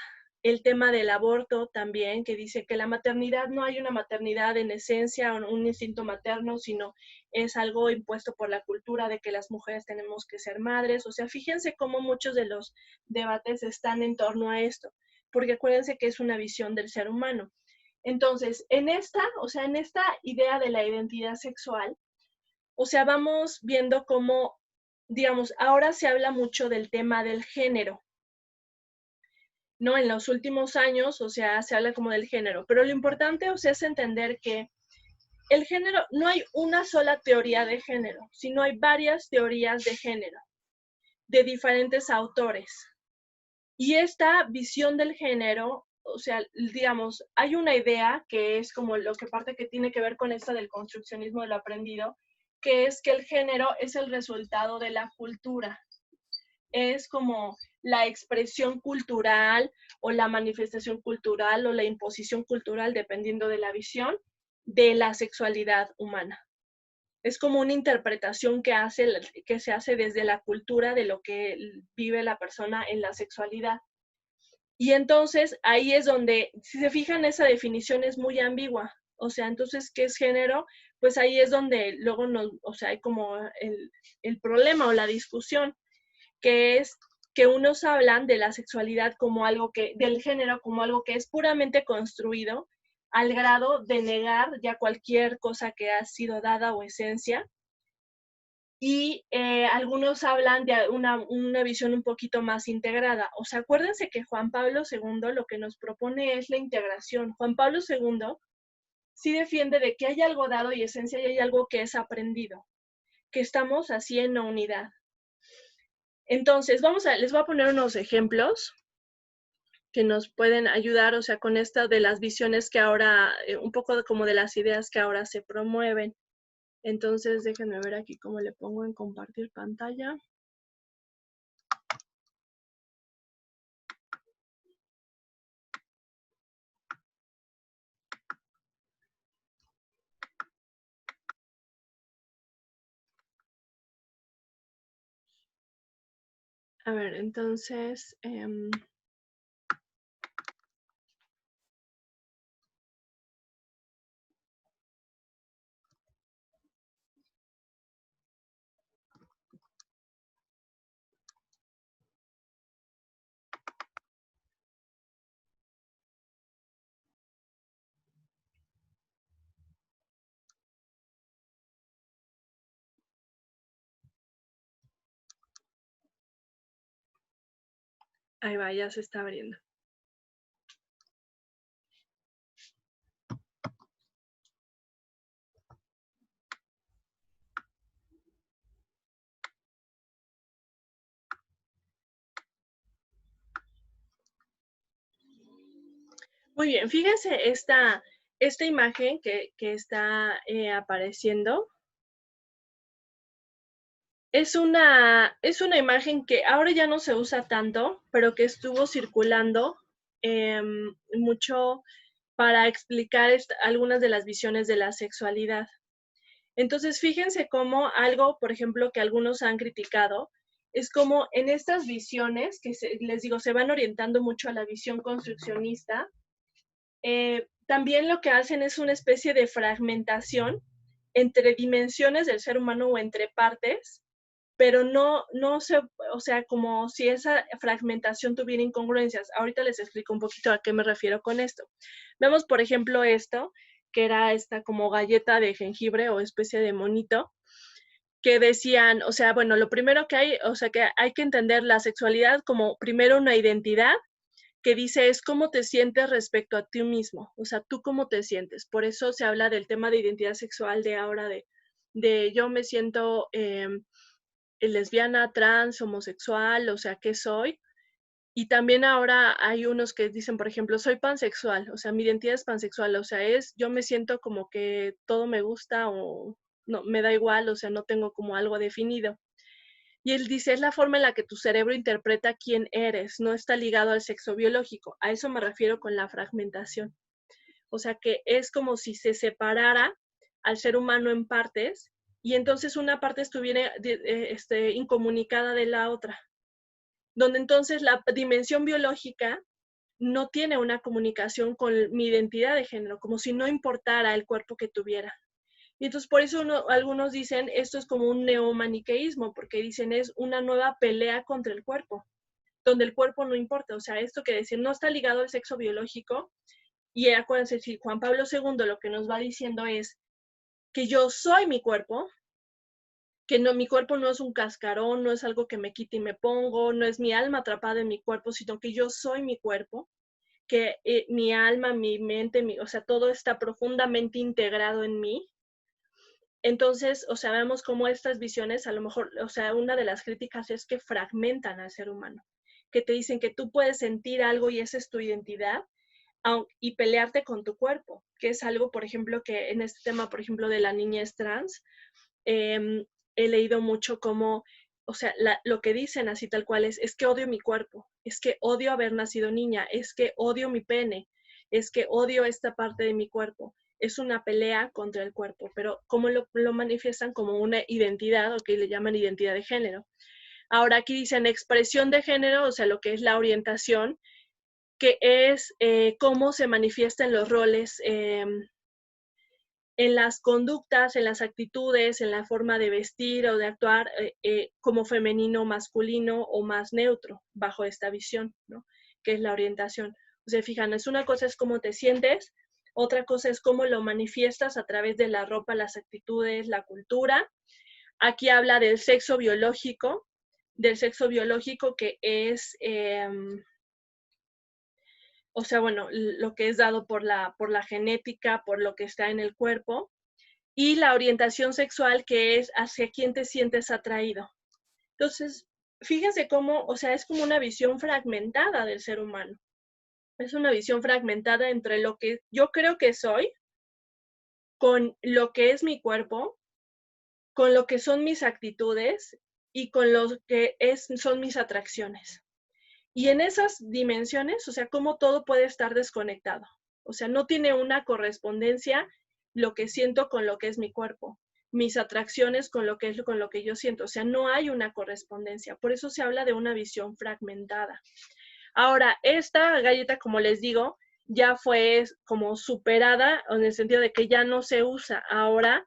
el tema del aborto también, que dice que la maternidad no hay una maternidad en esencia, un instinto materno, sino es algo impuesto por la cultura de que las mujeres tenemos que ser madres. O sea, fíjense cómo muchos de los debates están en torno a esto, porque acuérdense que es una visión del ser humano. Entonces, en esta idea de la identidad sexual, o sea, vamos viendo cómo, digamos, ahora se habla mucho del tema del género, ¿no? En los últimos años, o sea, se habla como del género, pero lo importante, o sea, es entender que el género, no hay una sola teoría de género, sino hay varias teorías de género, de diferentes autores. Y esta visión del género, o sea, digamos, hay una idea que es como lo que parte que tiene que ver con esta del construccionismo de lo aprendido, que es que el género es el resultado de la cultura. Es como la expresión cultural o la manifestación cultural o la imposición cultural, dependiendo de la visión, de la sexualidad humana. Es como una interpretación que se hace desde la cultura de lo que vive la persona en la sexualidad. Y entonces ahí es donde, si se fijan, esa definición es muy ambigua. O sea, entonces, ¿qué es género? Pues ahí es donde luego o sea, hay como el problema o la discusión, que es que unos hablan de la sexualidad como algo del género como algo que es puramente construido, al grado de negar ya cualquier cosa que ha sido dada o esencia. Y algunos hablan de una visión un poquito más integrada. O sea, acuérdense que Juan Pablo II lo que nos propone es la integración. Juan Pablo II sí defiende de que hay algo dado y esencia y hay algo que es aprendido, que estamos así en la unidad. Entonces, les voy a poner unos ejemplos que nos pueden ayudar, o sea, con esta de las visiones que ahora, un poco como de las ideas que ahora se promueven. Entonces, déjenme ver aquí cómo le pongo en compartir pantalla. A ver, entonces, Ahí va, ya se está abriendo. Muy bien, fíjense esta imagen que está apareciendo. Es una imagen que ahora ya no se usa tanto, pero que estuvo circulando mucho para explicar algunas de las visiones de la sexualidad. Entonces, fíjense cómo algo, por ejemplo, que algunos han criticado, es como en estas visiones, que les digo, se van orientando mucho a la visión construccionista, también lo que hacen es una especie de fragmentación entre dimensiones del ser humano o entre partes, pero no se, o sea, como si esa fragmentación tuviera incongruencias. Ahorita les explico un poquito a qué me refiero con esto. Vemos, por ejemplo, esto, que era esta como galleta de jengibre o especie de monito, que decían, o sea, bueno, lo primero que hay, o sea, que hay que entender la sexualidad como primero una identidad, que dice es cómo te sientes respecto a ti mismo, o sea, tú cómo te sientes. Por eso se habla del tema de identidad sexual de ahora, de yo me siento lesbiana, trans, homosexual, o sea, ¿qué soy? Y también ahora hay unos que dicen, por ejemplo, soy pansexual, o sea, mi identidad es pansexual, o sea, yo me siento como que todo me gusta o no, me da igual, o sea, no tengo como algo definido. Y él dice, es la forma en la que tu cerebro interpreta quién eres, no está ligado al sexo biológico. A eso me refiero con la fragmentación. O sea, que es como si se separara al ser humano en partes y entonces una parte estuviera incomunicada de la otra, donde entonces la dimensión biológica no tiene una comunicación con mi identidad de género, como si no importara el cuerpo que tuviera. Y entonces por eso algunos dicen esto es como un neomaniqueísmo, porque dicen es una nueva pelea contra el cuerpo, donde el cuerpo no importa. O sea, esto que decir no está ligado al sexo biológico. Y acuérdense, si Juan Pablo II lo que nos va diciendo es que yo soy mi cuerpo, que no, mi cuerpo no es un cascarón, no es algo que me quite y me pongo, no es mi alma atrapada en mi cuerpo, sino que yo soy mi cuerpo, que mi alma, mi mente, o sea, todo está profundamente integrado en mí. Entonces, o sea, vemos cómo estas visiones, a lo mejor, o sea, una de las críticas es que fragmentan al ser humano, que te dicen que tú puedes sentir algo y esa es tu identidad y pelearte con tu cuerpo, que es algo, por ejemplo, que en este tema, por ejemplo, de la niñez trans, he leído mucho como, o sea, lo que dicen así tal cual es que odio mi cuerpo, es que odio haber nacido niña, es que odio mi pene, es que odio esta parte de mi cuerpo. Es una pelea contra el cuerpo, pero ¿cómo lo manifiestan? Como una identidad, o que le llaman identidad de género. Ahora aquí dicen expresión de género, o sea, lo que es la orientación, que es cómo se manifiestan los roles en las conductas, en las actitudes, en la forma de vestir o de actuar como femenino, masculino o más neutro bajo esta visión, ¿no? Que es la orientación. O sea, fijan, es una cosa es cómo te sientes, otra cosa es cómo lo manifiestas a través de la ropa, las actitudes, la cultura. Aquí habla del sexo biológico que es o sea, bueno, lo que es dado por la genética, por lo que está en el cuerpo, y la orientación sexual, que es hacia quién te sientes atraído. Entonces, fíjense cómo, o sea, es como una visión fragmentada del ser humano. Es una visión fragmentada entre lo que yo creo que soy, con lo que es mi cuerpo, con lo que son mis actitudes y con lo que son mis atracciones. Y en esas dimensiones, o sea, cómo todo puede estar desconectado. O sea, no tiene una correspondencia lo que siento con lo que es mi cuerpo, mis atracciones con lo que es con lo que yo siento. O sea, no hay una correspondencia. Por eso se habla de una visión fragmentada. Ahora, esta galleta, como les digo, ya fue como superada en el sentido de que ya no se usa. Ahora,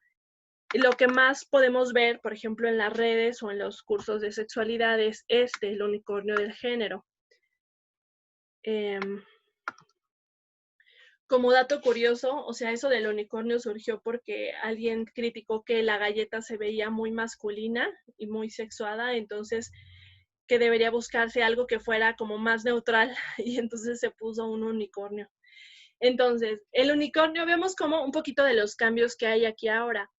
lo que más podemos ver, por ejemplo, en las redes o en los cursos de sexualidad es el unicornio del género. Como dato curioso, o sea, eso del unicornio surgió porque alguien criticó que la galleta se veía muy masculina y muy sexuada, entonces que debería buscarse algo que fuera como más neutral y entonces se puso un unicornio. Entonces, el unicornio, vemos como un poquito de los cambios que hay aquí ahora.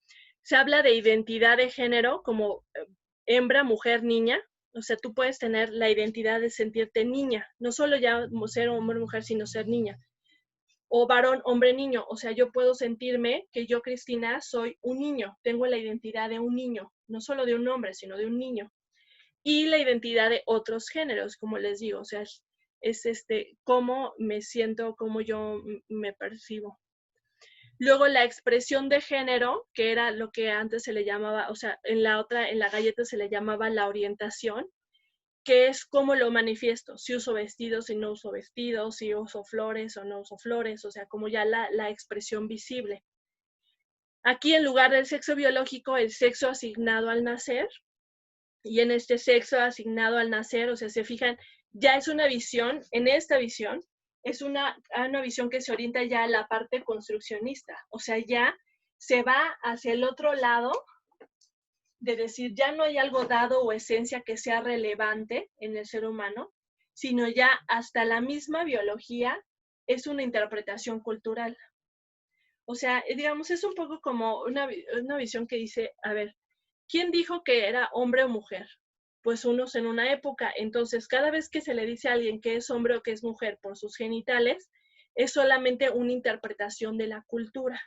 Se habla de identidad de género como hembra, mujer, niña. O sea, tú puedes tener la identidad de sentirte niña, no solo ya ser hombre, mujer, sino ser niña. O varón, hombre, niño. O sea, yo puedo sentirme que yo, Cristina, soy un niño. Tengo la identidad de un niño, no solo de un hombre, sino de un niño. Y la identidad de otros géneros, como les digo. O sea, es cómo me siento, cómo yo me percibo. Luego la expresión de género, que era lo que antes se le llamaba, o sea, en la galleta se le llamaba la orientación, que es cómo lo manifiesto, si uso vestidos, si no uso vestidos, si uso flores o no uso flores, o sea, como ya la expresión visible. Aquí en lugar del sexo biológico, el sexo asignado al nacer, y en este sexo asignado al nacer, o sea, se fijan, ya es una visión, en esta visión, es una visión que se orienta ya a la parte construccionista, o sea, ya se va hacia el otro lado de decir, ya no hay algo dado o esencia que sea relevante en el ser humano, sino ya hasta la misma biología es una interpretación cultural. O sea, digamos, es un poco como una visión que dice, a ver, ¿quién dijo que era hombre o mujer? Pues unos en una época. Entonces, cada vez que se le dice a alguien que es hombre o que es mujer por sus genitales, es solamente una interpretación de la cultura.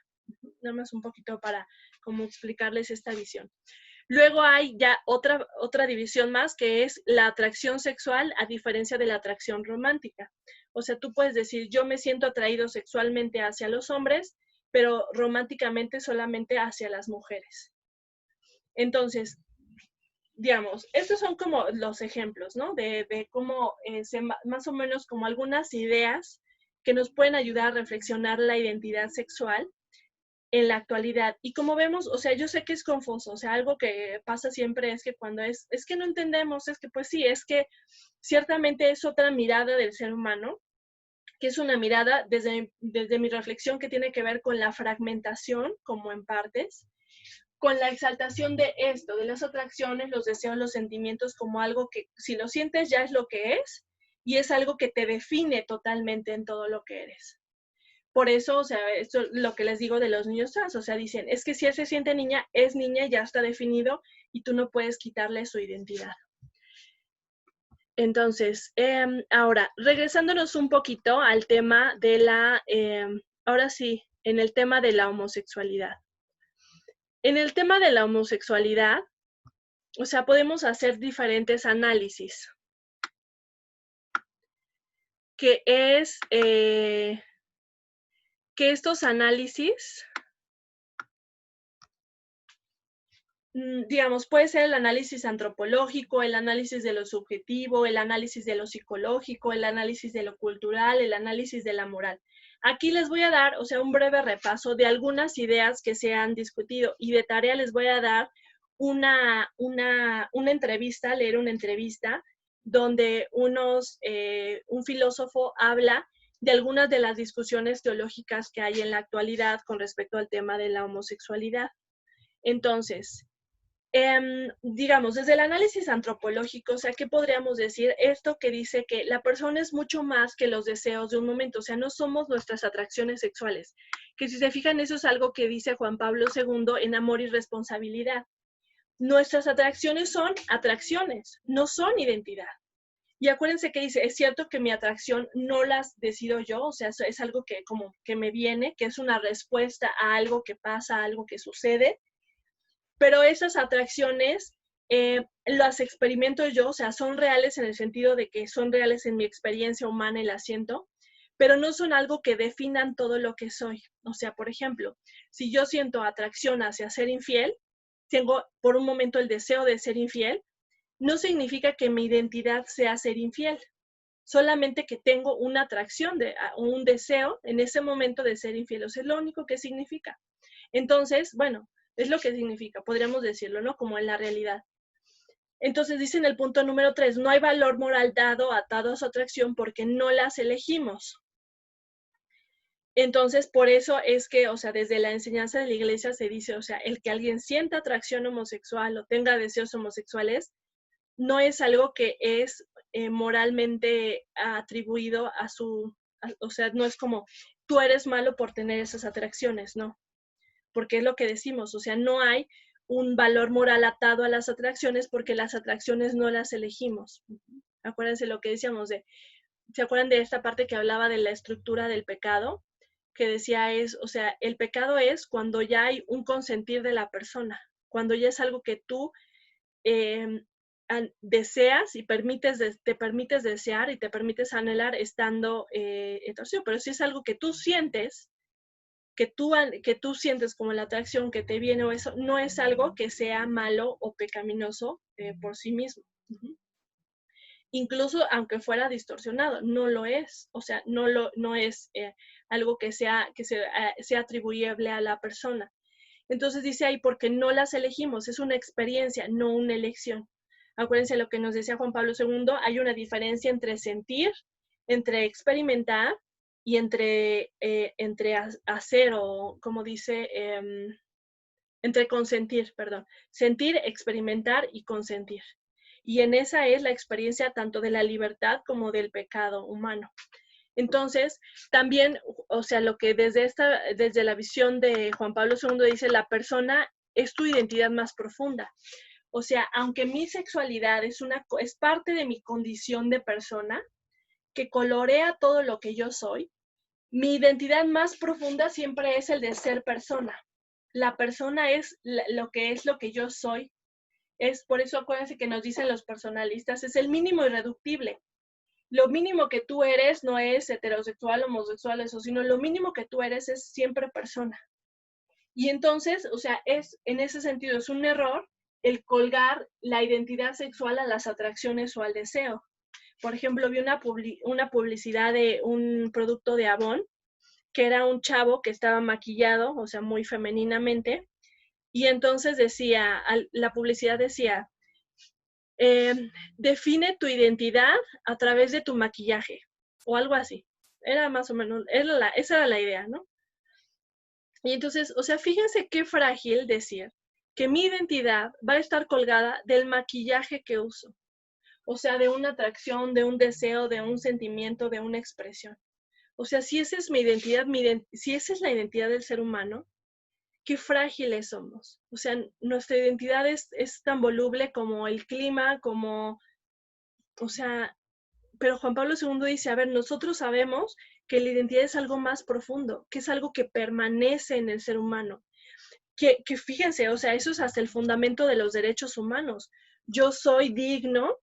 Nada más un poquito para como explicarles esta visión. Luego hay ya otra división más, que es la atracción sexual a diferencia de la atracción romántica. O sea, tú puedes decir, yo me siento atraído sexualmente hacia los hombres, pero románticamente solamente hacia las mujeres. Entonces, digamos, estos son como los ejemplos, ¿no? De cómo más o menos como algunas ideas que nos pueden ayudar a reflexionar la identidad sexual en la actualidad. Y como vemos, o sea, yo sé que es confuso, o sea, algo que pasa siempre es que cuando es que no entendemos, es que pues sí, es que ciertamente es otra mirada del ser humano, que es una mirada desde mi reflexión que tiene que ver con la fragmentación, como en partes, con la exaltación de esto, de las atracciones, los deseos, los sentimientos, como algo que si lo sientes ya es lo que es, y es algo que te define totalmente en todo lo que eres. Por eso, o sea, esto es lo que les digo de los niños trans, o sea, dicen, es que si él se siente niña, es niña, ya está definido y tú no puedes quitarle su identidad. Entonces, ahora, regresándonos un poquito al tema de ahora sí, en el tema de la homosexualidad. En el tema de la homosexualidad, o sea, podemos hacer diferentes análisis, que es que estos análisis, digamos, puede ser el análisis antropológico, el análisis de lo subjetivo, el análisis de lo psicológico, el análisis de lo cultural, el análisis de la moral. Aquí les voy a dar, o sea, un breve repaso de algunas ideas que se han discutido y de tarea les voy a dar una entrevista, leer una entrevista donde un filósofo habla de algunas de las discusiones teológicas que hay en la actualidad con respecto al tema de la homosexualidad. Entonces, digamos, desde el análisis antropológico, o sea, ¿qué podríamos decir? Esto que dice que la persona es mucho más que los deseos de un momento, o sea, no somos nuestras atracciones sexuales. Que si se fijan, eso es algo que dice Juan Pablo II en Amor y Responsabilidad. Nuestras atracciones son atracciones, no son identidad. Y acuérdense que dice, es cierto que mi atracción no las decido yo, o sea, es algo que como que me viene, que es una respuesta a algo que pasa, a algo que sucede, pero esas atracciones las experimento yo, o sea, son reales en el sentido de que son reales en mi experiencia humana y las siento, pero no son algo que definan todo lo que soy. O sea, por ejemplo, si yo siento atracción hacia ser infiel, tengo por un momento el deseo de ser infiel, no significa que mi identidad sea ser infiel, solamente que tengo una atracción, un deseo en ese momento de ser infiel, o sea, es lo único que significa. Entonces, bueno, es lo que significa, podríamos decirlo, ¿no? Como en la realidad. Entonces dice en el punto número 3, no hay valor moral atado a su atracción porque no las elegimos. Entonces, por eso es que, o sea, desde la enseñanza de la iglesia se dice, o sea, el que alguien sienta atracción homosexual o tenga deseos homosexuales, no es algo que es moralmente atribuido o sea, no es como tú eres malo por tener esas atracciones, no, porque es lo que decimos, o sea, no hay un valor moral atado a las atracciones porque las atracciones no las elegimos. Acuérdense lo que decíamos ¿se acuerdan de esta parte que hablaba de la estructura del pecado? Que decía o sea, el pecado es cuando ya hay un consentir de la persona, cuando ya es algo que tú deseas y te permites desear y te permites anhelar estando torcido. Pero si es algo que tú sientes, que tú sientes como la atracción que te viene o eso, no es algo que sea malo o pecaminoso por sí mismo. Incluso aunque fuera distorsionado, no lo es. O sea, no es algo que sea atribuyable a la persona. Entonces dice ahí, porque no las elegimos, es una experiencia, no una elección. Acuérdense lo que nos decía Juan Pablo II, hay una diferencia entre sentir, entre experimentar y entre hacer o, como dice, entre consentir, perdón. Sentir, experimentar y consentir. Y en esa es la experiencia tanto de la libertad como del pecado humano. Entonces, también, o sea, lo que desde la visión de Juan Pablo II dice, la persona es tu identidad más profunda. O sea, aunque mi sexualidad es parte de mi condición de persona, que colorea todo lo que yo soy, mi identidad más profunda siempre es el de ser persona. La persona es lo que yo soy. Es por eso, acuérdense que nos dicen los personalistas, es el mínimo irreductible. Lo mínimo que tú eres no es heterosexual, homosexual, eso, sino lo mínimo que tú eres es siempre persona. Y entonces, o sea, en ese sentido es un error el colgar la identidad sexual a las atracciones o al deseo. Por ejemplo, vi una publicidad de un producto de Avon, que era un chavo que estaba maquillado, o sea, muy femeninamente, y entonces la publicidad decía, define tu identidad a través de tu maquillaje, o algo así. Era más o menos, esa era la idea, ¿no? Y entonces, o sea, fíjense qué frágil decir que mi identidad va a estar colgada del maquillaje que uso. O sea, de una atracción, de un deseo, de un sentimiento, de una expresión. O sea, si esa es mi identidad, si esa es la identidad del ser humano, qué frágiles somos. O sea, nuestra identidad es tan voluble como el clima, o sea, pero Juan Pablo II dice, a ver, nosotros sabemos que la identidad es algo más profundo, que es algo que permanece en el ser humano. Que fíjense, o sea, eso es hasta el fundamento de los derechos humanos. Yo soy digno,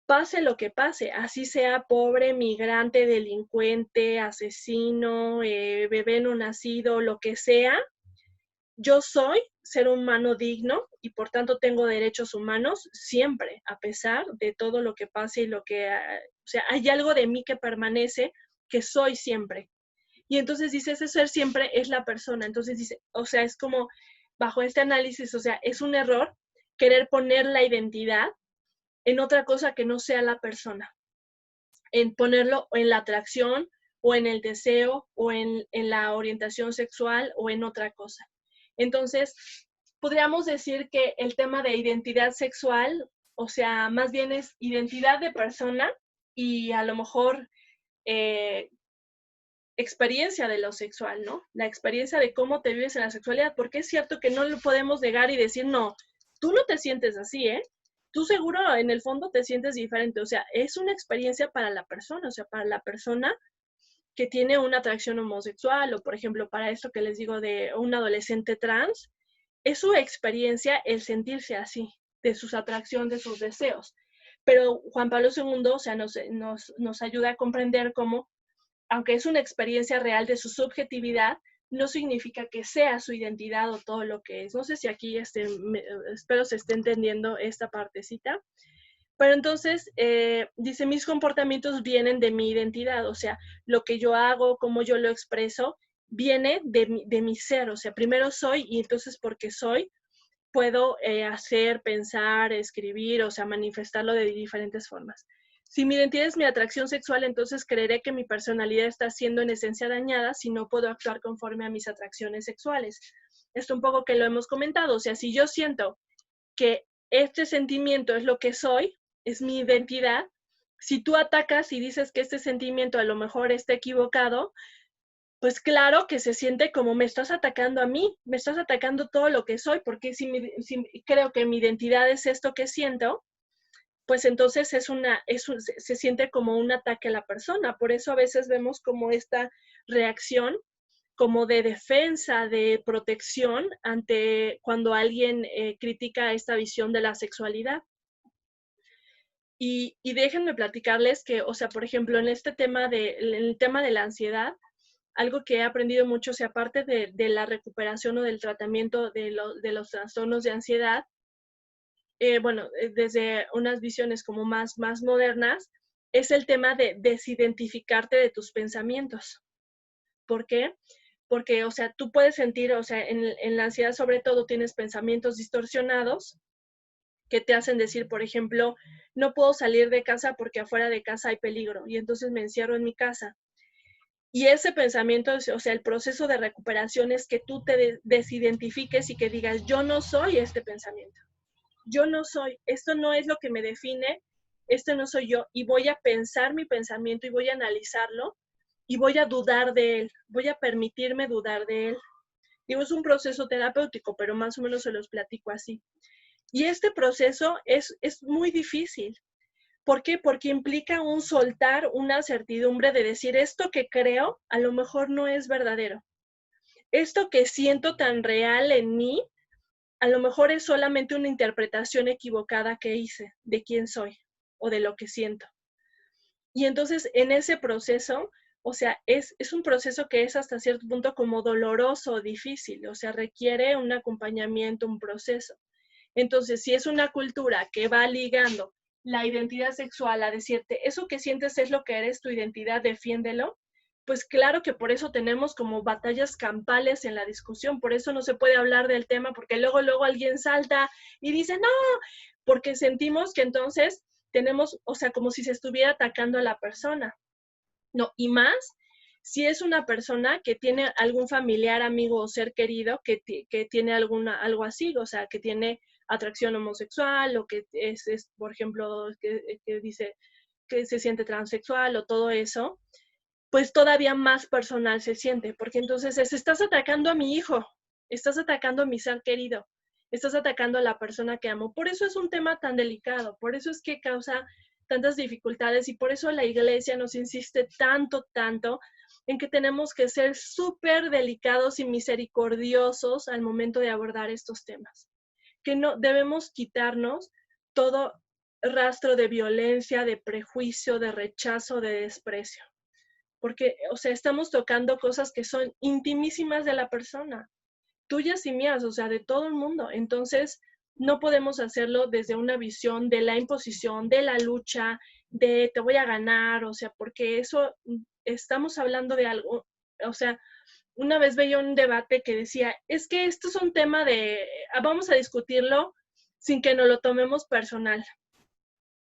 pase lo que pase, así sea pobre, migrante, delincuente, asesino, bebé no nacido, lo que sea, yo soy ser humano digno y por tanto tengo derechos humanos siempre, a pesar de todo lo que pase y o sea, hay algo de mí que permanece, que soy siempre. Y entonces dice, ese ser siempre es la persona. Entonces dice, o sea, es como, bajo este análisis, o sea, es un error querer poner la identidad en otra cosa que no sea la persona, en ponerlo en la atracción o en el deseo o en la orientación sexual o en otra cosa. Entonces, podríamos decir que el tema de identidad sexual, o sea, más bien es identidad de persona y a lo mejor experiencia de lo sexual, ¿no? La experiencia de cómo te vives en la sexualidad, porque es cierto que no lo podemos negar y decir, no, tú no te sientes así, ¿eh? Tú seguro en el fondo te sientes diferente, o sea, es una experiencia para la persona, o sea, para la persona que tiene una atracción homosexual o, por ejemplo, para esto que les digo de un adolescente trans, es su experiencia el sentirse así, de sus atracciones, de sus deseos. Pero Juan Pablo II, o sea, nos ayuda a comprender cómo, aunque es una experiencia real de su subjetividad, no significa que sea su identidad o todo lo que es. No sé si aquí espero se esté entendiendo esta partecita. Pero entonces, dice, mis comportamientos vienen de mi identidad, o sea, lo que yo hago, cómo yo lo expreso, viene de mi ser, o sea, primero soy y entonces porque soy, puedo hacer, pensar, escribir, o sea, manifestarlo de diferentes formas. Si mi identidad es mi atracción sexual, entonces creeré que mi personalidad está siendo en esencia dañada si no puedo actuar conforme a mis atracciones sexuales. Esto un poco que lo hemos comentado, o sea, si yo siento que este sentimiento es lo que soy, es mi identidad. Si tú atacas y dices que este sentimiento a lo mejor está equivocado, pues claro que se siente como me estás atacando a mí, me estás atacando todo lo que soy, porque si creo que mi identidad es esto que siento, pues entonces se siente como un ataque a la persona. Por eso a veces vemos como esta reacción como de defensa, de protección ante cuando alguien critica esta visión de la sexualidad. Y déjenme platicarles que, o sea, por ejemplo, en el tema de la ansiedad, algo que he aprendido mucho, o sea, aparte de la recuperación o del tratamiento de los trastornos de ansiedad, desde unas visiones como más modernas, es el tema de desidentificarte de tus pensamientos. ¿Por qué? Porque, o sea, tú puedes sentir, o sea, en la ansiedad sobre todo tienes pensamientos distorsionados que te hacen decir, por ejemplo, no puedo salir de casa porque afuera de casa hay peligro y entonces me encierro en mi casa. Y ese pensamiento, o sea, el proceso de recuperación es que tú te desidentifiques y que digas, yo no soy este pensamiento. Yo no soy, esto no es lo que me define, esto no soy yo. Y voy a pensar mi pensamiento y voy a analizarlo y voy a dudar de él, voy a permitirme dudar de él. Digo, es un proceso terapéutico, pero más o menos se los platico así. Y este proceso es muy difícil. ¿Por qué? Porque implica un soltar una certidumbre de decir esto que creo a lo mejor no es verdadero. Esto que siento tan real en mí, a lo mejor es solamente una interpretación equivocada que hice de quién soy o de lo que siento. Y entonces en ese proceso, o sea, es un proceso que es hasta cierto punto como doloroso o difícil, o sea, requiere un acompañamiento, un proceso. Entonces, si es una cultura que va ligando la identidad sexual a decirte, eso que sientes es lo que eres, tu identidad, defiéndelo, pues claro que por eso tenemos como batallas campales en la discusión, por eso no se puede hablar del tema, porque luego alguien salta y dice, no, porque sentimos que entonces tenemos, o sea, como si se estuviera atacando a la persona. No, y más si es una persona que tiene algún familiar, amigo o ser querido que tiene algo así, o sea, que tiene atracción homosexual o que es por ejemplo, que dice que se siente transexual o todo eso, pues todavía más personal se siente, porque entonces estás atacando a mi hijo, estás atacando a mi ser querido, estás atacando a la persona que amo. Por eso es un tema tan delicado, por eso es que causa tantas dificultades y por eso la iglesia nos insiste tanto en que tenemos que ser súper delicados y misericordiosos al momento de abordar estos temas. Que no debemos quitarnos todo rastro de violencia, de prejuicio, de rechazo, de desprecio. Porque, o sea, estamos tocando cosas que son intimísimas de la persona, tuyas y mías, o sea, de todo el mundo. Entonces, no podemos hacerlo desde una visión de la imposición, de la lucha, de te voy a ganar, o sea, porque eso estamos hablando de algo, o sea, una vez veía un debate que decía, es que esto es un tema de, vamos a discutirlo sin que nos lo tomemos personal.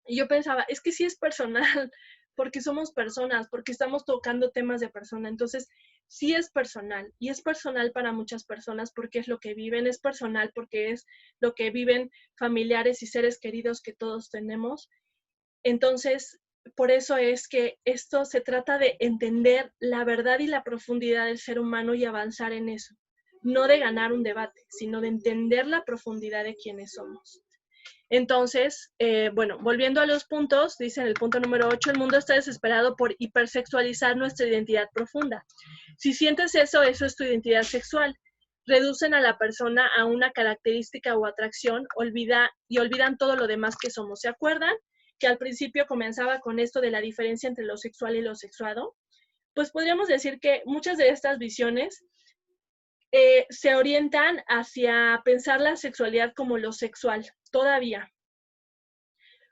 Y yo pensaba, es que sí es personal, porque somos personas, porque estamos tocando temas de persona. Entonces, sí es personal, y es personal para muchas personas porque es lo que viven, es personal porque es lo que viven familiares y seres queridos que todos tenemos. Entonces, por eso es que esto se trata de entender la verdad y la profundidad del ser humano y avanzar en eso. No de ganar un debate, sino de entender la profundidad de quiénes somos. Entonces, bueno, volviendo a los puntos, dice en el punto número 8, el mundo está desesperado por hipersexualizar nuestra identidad profunda. Si sientes eso, eso es tu identidad sexual. Reducen a la persona a una característica o atracción, olvidan todo lo demás que somos. ¿Se acuerdan que al principio comenzaba con esto de la diferencia entre lo sexual y lo sexuado? Pues podríamos decir que muchas de estas visiones se orientan hacia pensar la sexualidad como lo sexual, todavía.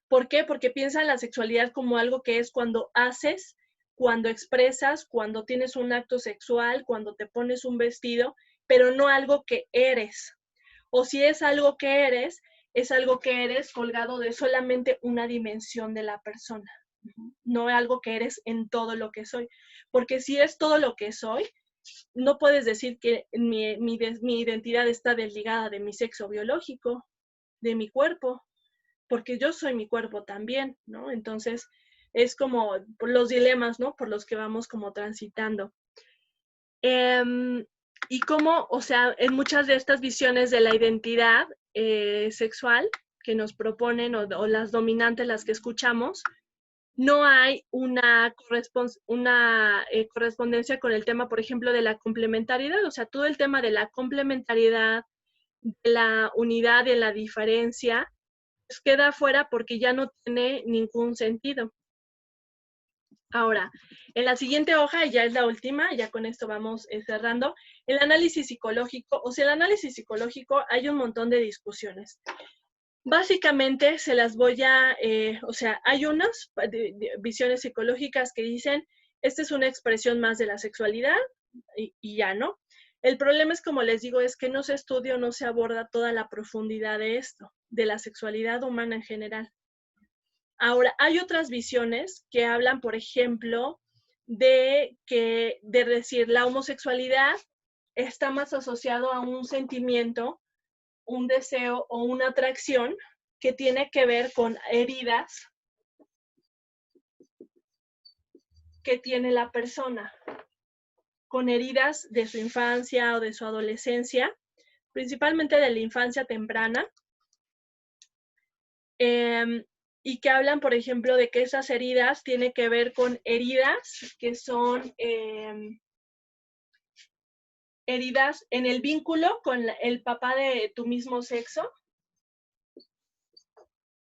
¿Por qué? Porque piensan la sexualidad como algo que es cuando haces, cuando expresas, cuando tienes un acto sexual, cuando te pones un vestido, pero no algo que eres. O si es algo que eres colgado de solamente una dimensión de la persona, no algo que eres en todo lo que soy. Porque si es todo lo que soy, no puedes decir que mi identidad está desligada de mi sexo biológico, de mi cuerpo, porque yo soy mi cuerpo también, ¿no? Entonces, es como los dilemas, ¿no? Por los que vamos como transitando. Y cómo, o sea, en muchas de estas visiones de la identidad sexual que nos proponen o las dominantes, las que escuchamos, no hay una correspondencia con el tema, por ejemplo, de la complementariedad. O sea, todo el tema de la complementariedad, de la unidad, de la diferencia, pues queda fuera porque ya no tiene ningún sentido. Ahora, en la siguiente hoja, y ya es la última, ya con esto vamos cerrando, el análisis psicológico. O sea, el análisis psicológico hay un montón de discusiones. Básicamente se las voy a, o sea, hay unas visiones psicológicas que dicen, esta es una expresión más de la sexualidad y ya, ¿no? El problema es, como les digo, es que no se estudia o no se aborda toda la profundidad de esto, de la sexualidad humana en general. Ahora, hay otras visiones que hablan, por ejemplo, de decir la homosexualidad está más asociado a un sentimiento, un deseo o una atracción que tiene que ver con heridas que tiene la persona, con heridas de su infancia o de su adolescencia, principalmente de la infancia temprana, y que hablan, por ejemplo, de que esas heridas tienen que ver con heridas que son heridas en el vínculo con el papá de tu mismo sexo.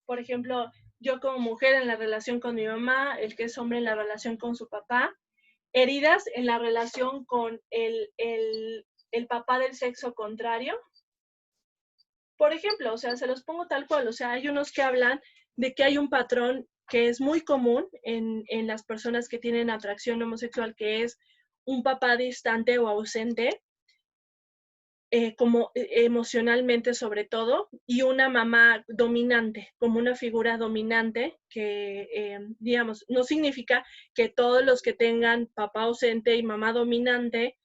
Por ejemplo, yo como mujer en la relación con mi mamá, el que es hombre en la relación con su papá, heridas en la relación con el papá del sexo contrario. Por ejemplo, o sea, se los pongo tal cual, o sea, hay unos que hablan de que hay un patrón que es muy común en las personas que tienen atracción homosexual, que es un papá distante o ausente, como emocionalmente sobre todo, y una mamá dominante, como una figura dominante, que digamos, no significa que todos los que tengan papá ausente y mamá dominante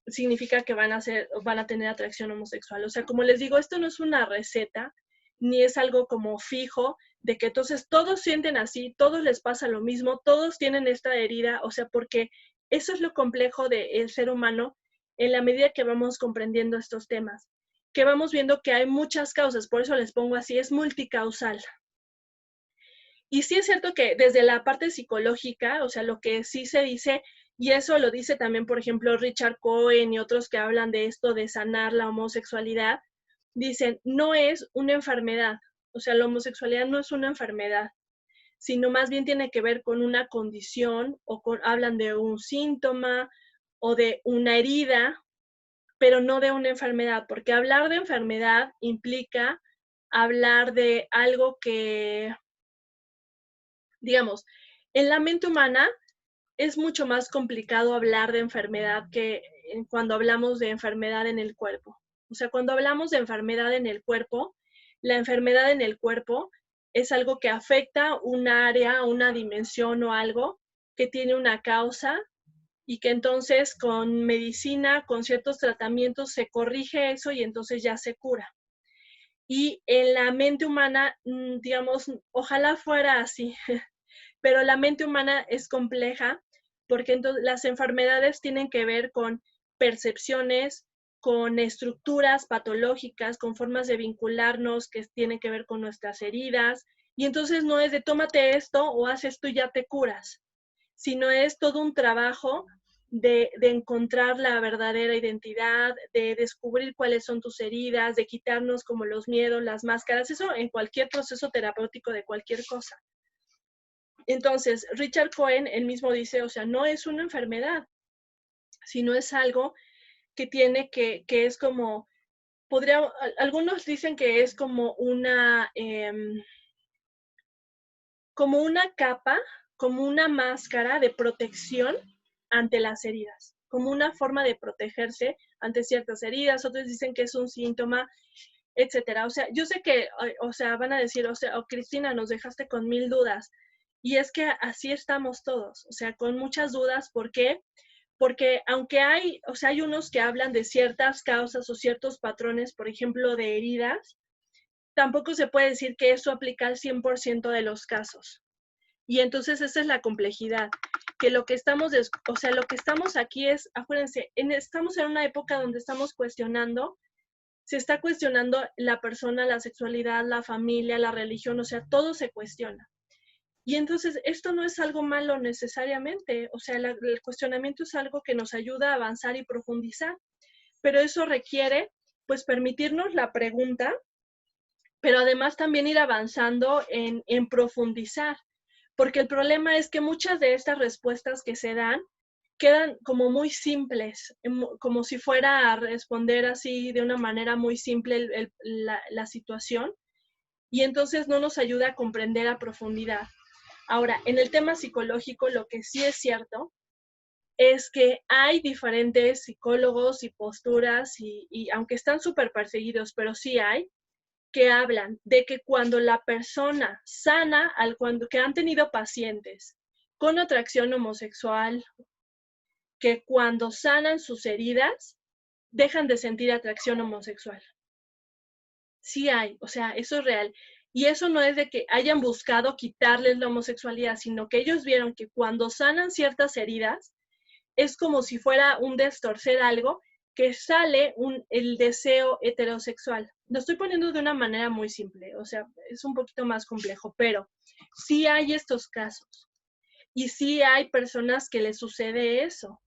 significa que van a tener atracción homosexual. O sea, como les digo, esto no es una receta, ni es algo como fijo, de que entonces todos sienten así, todos les pasa lo mismo, todos tienen esta herida, o sea, porque eso es lo complejo del ser humano en la medida que vamos comprendiendo estos temas, que vamos viendo que hay muchas causas, por eso les pongo así, es multicausal. Y sí es cierto que desde la parte psicológica, o sea, lo que sí se dice, y eso lo dice también, por ejemplo, Richard Cohen y otros que hablan de esto de sanar la homosexualidad, dicen, no es una enfermedad, o sea, la homosexualidad no es una enfermedad, sino más bien tiene que ver con una condición o hablan de un síntoma o de una herida, pero no de una enfermedad, porque hablar de enfermedad implica hablar de algo que, digamos, en la mente humana es mucho más complicado hablar de enfermedad que cuando hablamos de enfermedad en el cuerpo. O sea, cuando hablamos de enfermedad en el cuerpo, la enfermedad en el cuerpo es algo que afecta un área, una dimensión o algo que tiene una causa y que entonces con medicina, con ciertos tratamientos se corrige eso y entonces ya se cura. Y en la mente humana, digamos, ojalá fuera así, pero la mente humana es compleja porque entonces las enfermedades tienen que ver con percepciones, con estructuras patológicas, con formas de vincularnos que tienen que ver con nuestras heridas. Y entonces no es de tómate esto o haz esto y ya te curas, sino es todo un trabajo de encontrar la verdadera identidad, de descubrir cuáles son tus heridas, de quitarnos como los miedos, las máscaras, eso en cualquier proceso terapéutico de cualquier cosa. Entonces, Richard Cohen, él mismo dice, o sea, no es una enfermedad, sino es algo que tiene que es como, algunos dicen que es como una capa, como una máscara de protección ante las heridas, como una forma de protegerse ante ciertas heridas, otros dicen que es un síntoma, etcétera. O sea, yo sé que, o sea, van a decir, o sea, oh, Cristina, nos dejaste con 1000 dudas. Y es que así estamos todos, o sea, con muchas dudas. ¿Por qué? Porque aunque hay, o sea, hay unos que hablan de ciertas causas o ciertos patrones, por ejemplo, de heridas, tampoco se puede decir que eso aplica al 100% de los casos. Y entonces esa es la complejidad, que lo que estamos, lo que estamos aquí es, acuérdense, estamos en una época donde estamos cuestionando, se está cuestionando la persona, la sexualidad, la familia, la religión, o sea, todo se cuestiona. Y entonces esto no es algo malo necesariamente, o sea, el cuestionamiento es algo que nos ayuda a avanzar y profundizar, pero eso requiere, pues, permitirnos la pregunta, pero además también ir avanzando en profundizar, porque el problema es que muchas de estas respuestas que se dan quedan como muy simples, como si fuera a responder así de una manera muy simple la situación, y entonces no nos ayuda a comprender a profundidad. Ahora, en el tema psicológico, lo que sí es cierto es que hay diferentes psicólogos y posturas, y aunque están súper perseguidos, pero sí hay, que hablan de que cuando la persona sana, que han tenido pacientes con atracción homosexual, que cuando sanan sus heridas, dejan de sentir atracción homosexual. Sí hay, o sea, eso es real. Y eso no es de que hayan buscado quitarles la homosexualidad, sino que ellos vieron que cuando sanan ciertas heridas, es como si fuera un destorcer algo, que sale el deseo heterosexual. Lo estoy poniendo de una manera muy simple, o sea, es un poquito más complejo, pero sí hay estos casos y sí hay personas que les sucede eso.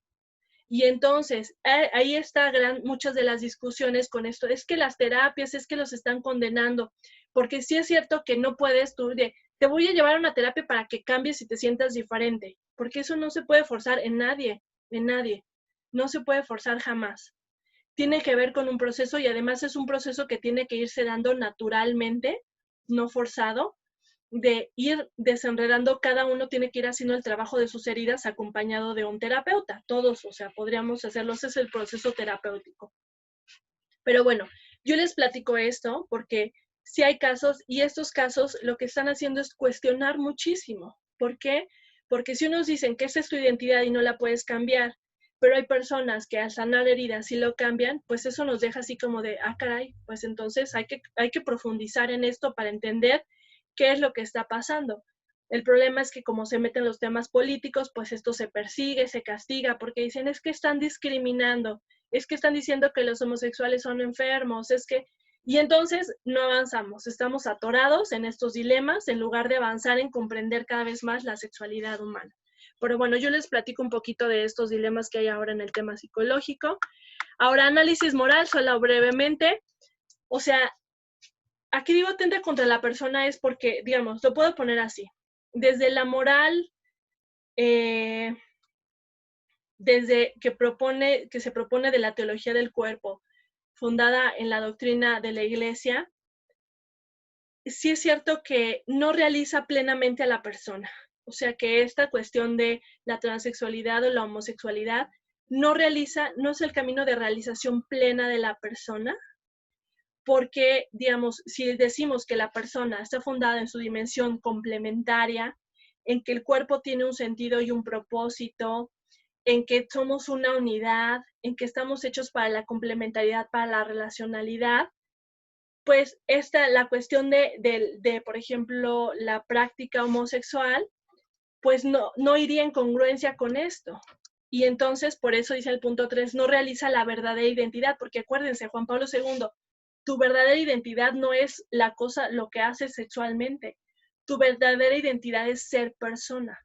Y entonces, ahí está muchas de las discusiones con esto. Es que las terapias, es que los están condenando, porque sí es cierto que no puedes tú te voy a llevar a una terapia para que cambies y te sientas diferente, porque eso no se puede forzar en nadie, en nadie. No se puede forzar jamás. Tiene que ver con un proceso y además es un proceso que tiene que irse dando naturalmente, no forzado, de ir desenredando, cada uno tiene que ir haciendo el trabajo de sus heridas acompañado de un terapeuta, todos, o sea, podríamos hacerlo, ese es el proceso terapéutico. Pero bueno, yo les platico esto porque sí hay casos y estos casos lo que están haciendo es cuestionar muchísimo. ¿Por qué? Porque si unos dicen que esa es tu identidad y no la puedes cambiar, pero hay personas que al sanar heridas sí lo cambian, pues eso nos deja así como de, ah, caray, pues entonces hay que profundizar en esto para entender qué es lo que está pasando. El problema es que como se meten los temas políticos, pues esto se persigue, se castiga, porque dicen es que están discriminando, es que están diciendo que los homosexuales son enfermos, es que... Y entonces no avanzamos, estamos atorados en estos dilemas en lugar de avanzar en comprender cada vez más la sexualidad humana. Pero bueno, yo les platico un poquito de estos dilemas que hay ahora en el tema psicológico. Ahora, análisis moral, solo brevemente. O sea, aquí digo atenta contra la persona es porque, digamos, lo puedo poner así. Desde la moral, desde que se propone de la teología del cuerpo, fundada en la doctrina de la Iglesia, sí es cierto que no realiza plenamente a la persona. O sea que esta cuestión de la transexualidad o la homosexualidad no es el camino de realización plena de la persona, porque, digamos, si decimos que la persona está fundada en su dimensión complementaria, en que el cuerpo tiene un sentido y un propósito, en que somos una unidad, en que estamos hechos para la complementariedad, para la relacionalidad, pues la cuestión por ejemplo, la práctica homosexual, pues no iría en congruencia con esto. Y entonces, por eso dice el punto 3, no realiza la verdadera identidad, porque acuérdense, Juan Pablo II, tu verdadera identidad no es lo que haces sexualmente. Tu verdadera identidad es ser persona.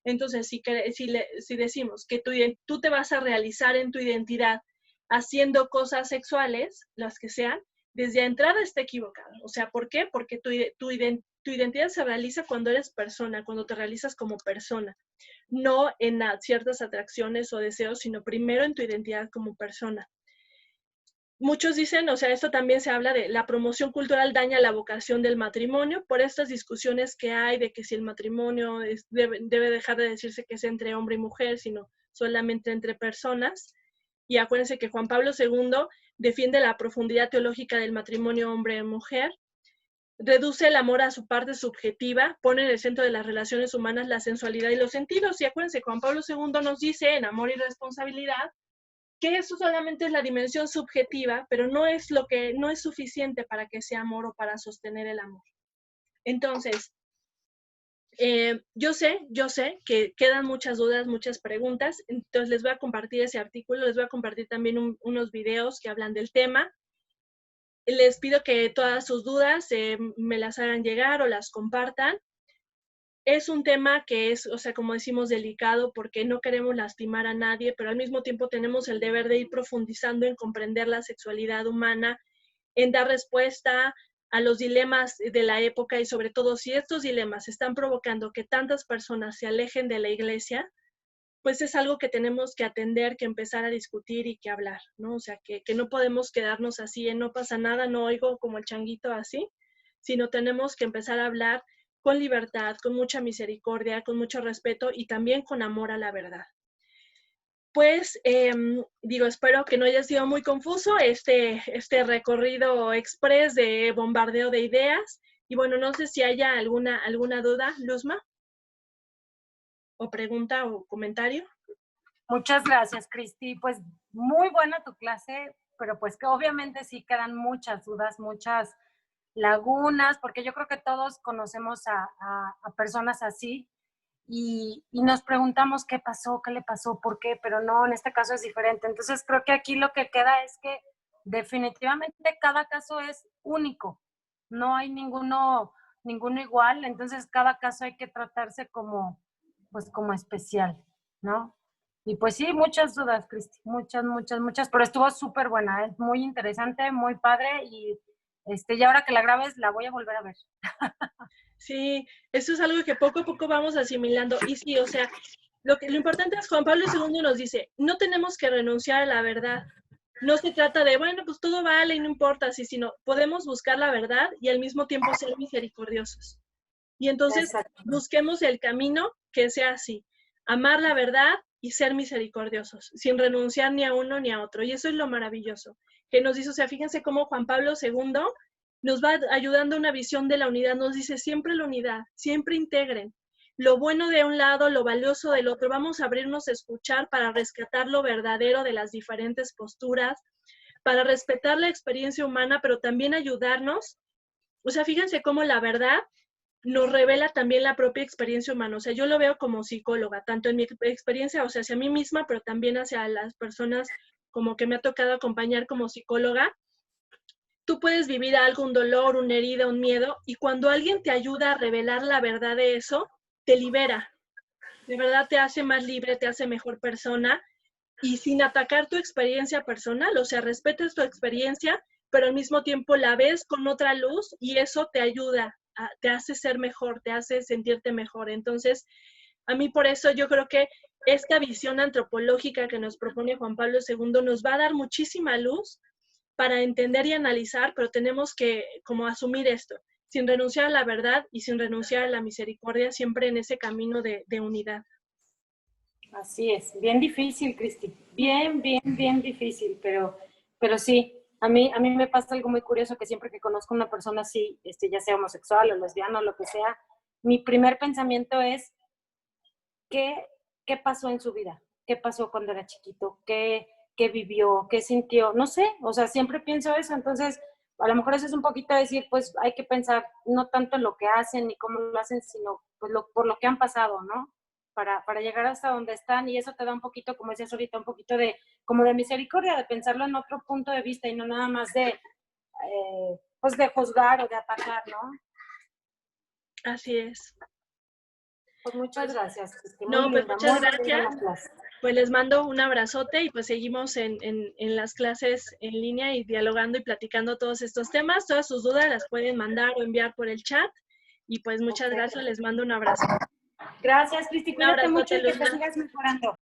Entonces, si decimos que tú te vas a realizar en tu identidad haciendo cosas sexuales, las que sean, desde entrada está equivocado. O sea, ¿por qué? Porque tu identidad se realiza cuando eres persona, cuando te realizas como persona, no en ciertas atracciones o deseos, sino primero en tu identidad como persona. Muchos dicen, o sea, esto también se habla de la promoción cultural daña la vocación del matrimonio por estas discusiones que hay de que si el matrimonio debe dejar de decirse que es entre hombre y mujer, sino solamente entre personas. Y acuérdense que Juan Pablo II defiende la profundidad teológica del matrimonio hombre-mujer, reduce el amor a su parte subjetiva, pone en el centro de las relaciones humanas la sensualidad y los sentidos. Y acuérdense, Juan Pablo II nos dice en Amor y Responsabilidad que eso solamente es la dimensión subjetiva, pero no es no es suficiente para que sea amor o para sostener el amor. Entonces, yo sé que quedan muchas dudas, muchas preguntas, entonces les voy a compartir ese artículo, les voy a compartir también unos videos que hablan del tema. Les pido que todas sus dudas me las hagan llegar o las compartan. Es un tema que es, o sea, como decimos, delicado porque no queremos lastimar a nadie, pero al mismo tiempo tenemos el deber de ir profundizando en comprender la sexualidad humana, en dar respuesta a los dilemas de la época y sobre todo si estos dilemas están provocando que tantas personas se alejen de la iglesia, pues es algo que tenemos que atender, que empezar a discutir y que hablar, ¿no? O sea, que no podemos quedarnos así en no pasa nada, no oigo como el changuito así, sino tenemos que empezar a hablar con libertad, con mucha misericordia, con mucho respeto y también con amor a la verdad. Pues digo, espero que no haya sido muy confuso este recorrido express de bombardeo de ideas. Y bueno, no sé si haya alguna duda, Luzma, o pregunta o comentario. Muchas gracias, Cristi. Pues muy buena tu clase, pero pues que obviamente sí quedan muchas dudas, muchas lagunas, porque yo creo que todos conocemos a personas así y nos preguntamos qué pasó, qué le pasó, por qué, pero no, en este caso es diferente. Entonces creo que aquí lo que queda es que definitivamente cada caso es único, no hay ninguno igual, entonces cada caso hay que tratarse como, pues como especial, ¿no? Y pues sí, muchas dudas, Cristi, muchas, pero estuvo súper buena, es muy interesante, muy padre y y ahora que la grabes la voy a volver a ver. Sí, eso es algo que poco a poco vamos asimilando. Y sí, o sea, lo importante es Juan Pablo II nos dice, no tenemos que renunciar a la verdad. No se trata de, bueno, pues todo vale y no importa, sí, sino podemos buscar la verdad y al mismo tiempo ser misericordiosos. Y entonces busquemos el camino que sea así, amar la verdad y ser misericordiosos, sin renunciar ni a uno ni a otro. Y eso es lo maravilloso que nos dice, o sea, fíjense cómo Juan Pablo II nos va ayudando a una visión de la unidad, nos dice siempre la unidad, siempre integren lo bueno de un lado, lo valioso del otro, vamos a abrirnos a escuchar para rescatar lo verdadero de las diferentes posturas, para respetar la experiencia humana, pero también ayudarnos. O sea, fíjense cómo la verdad nos revela también la propia experiencia humana. O sea, yo lo veo como psicóloga, tanto en mi experiencia, o sea, hacia mí misma, pero también hacia las personas como que me ha tocado acompañar como psicóloga. Tú puedes vivir algo, un dolor, una herida, un miedo, y cuando alguien te ayuda a revelar la verdad de eso, te libera. De verdad te hace más libre, te hace mejor persona, y sin atacar tu experiencia personal, o sea, respetas tu experiencia, pero al mismo tiempo la ves con otra luz y eso te ayuda, te hace ser mejor, te hace sentirte mejor. Entonces, a mí por eso yo creo que esta visión antropológica que nos propone Juan Pablo II nos va a dar muchísima luz para entender y analizar, pero tenemos que como asumir esto, sin renunciar a la verdad y sin renunciar a la misericordia, siempre en ese camino de unidad. Así es, bien difícil, Cristi, bien difícil, pero sí, a mí me pasa algo muy curioso que siempre que conozco a una persona así, ya sea homosexual o lesbiana o lo que sea, mi primer pensamiento es, ¿qué pasó en su vida? ¿Qué pasó cuando era chiquito? ¿Qué vivió? ¿Qué sintió? No sé, o sea, siempre pienso eso, entonces a lo mejor eso es un poquito decir, pues hay que pensar no tanto en lo que hacen ni cómo lo hacen, sino pues por lo que han pasado, ¿no? Para llegar hasta donde están y eso te da un poquito, como decías ahorita, un poquito como de misericordia, de pensarlo en otro punto de vista y no nada más pues de juzgar o de atacar, ¿no? Así es. Pues muchas gracias. No, Muy pues linda, muchas muy linda gracias. la clase. Pues les mando un abrazote y pues seguimos en las clases en línea y dialogando y platicando todos estos temas. Todas sus dudas las pueden mandar o enviar por el chat. Y pues muchas gracias, les mando un abrazo. Gracias, Cristi. Un Cuídate mucho abrazote, y que te Luzma. sigas mejorando.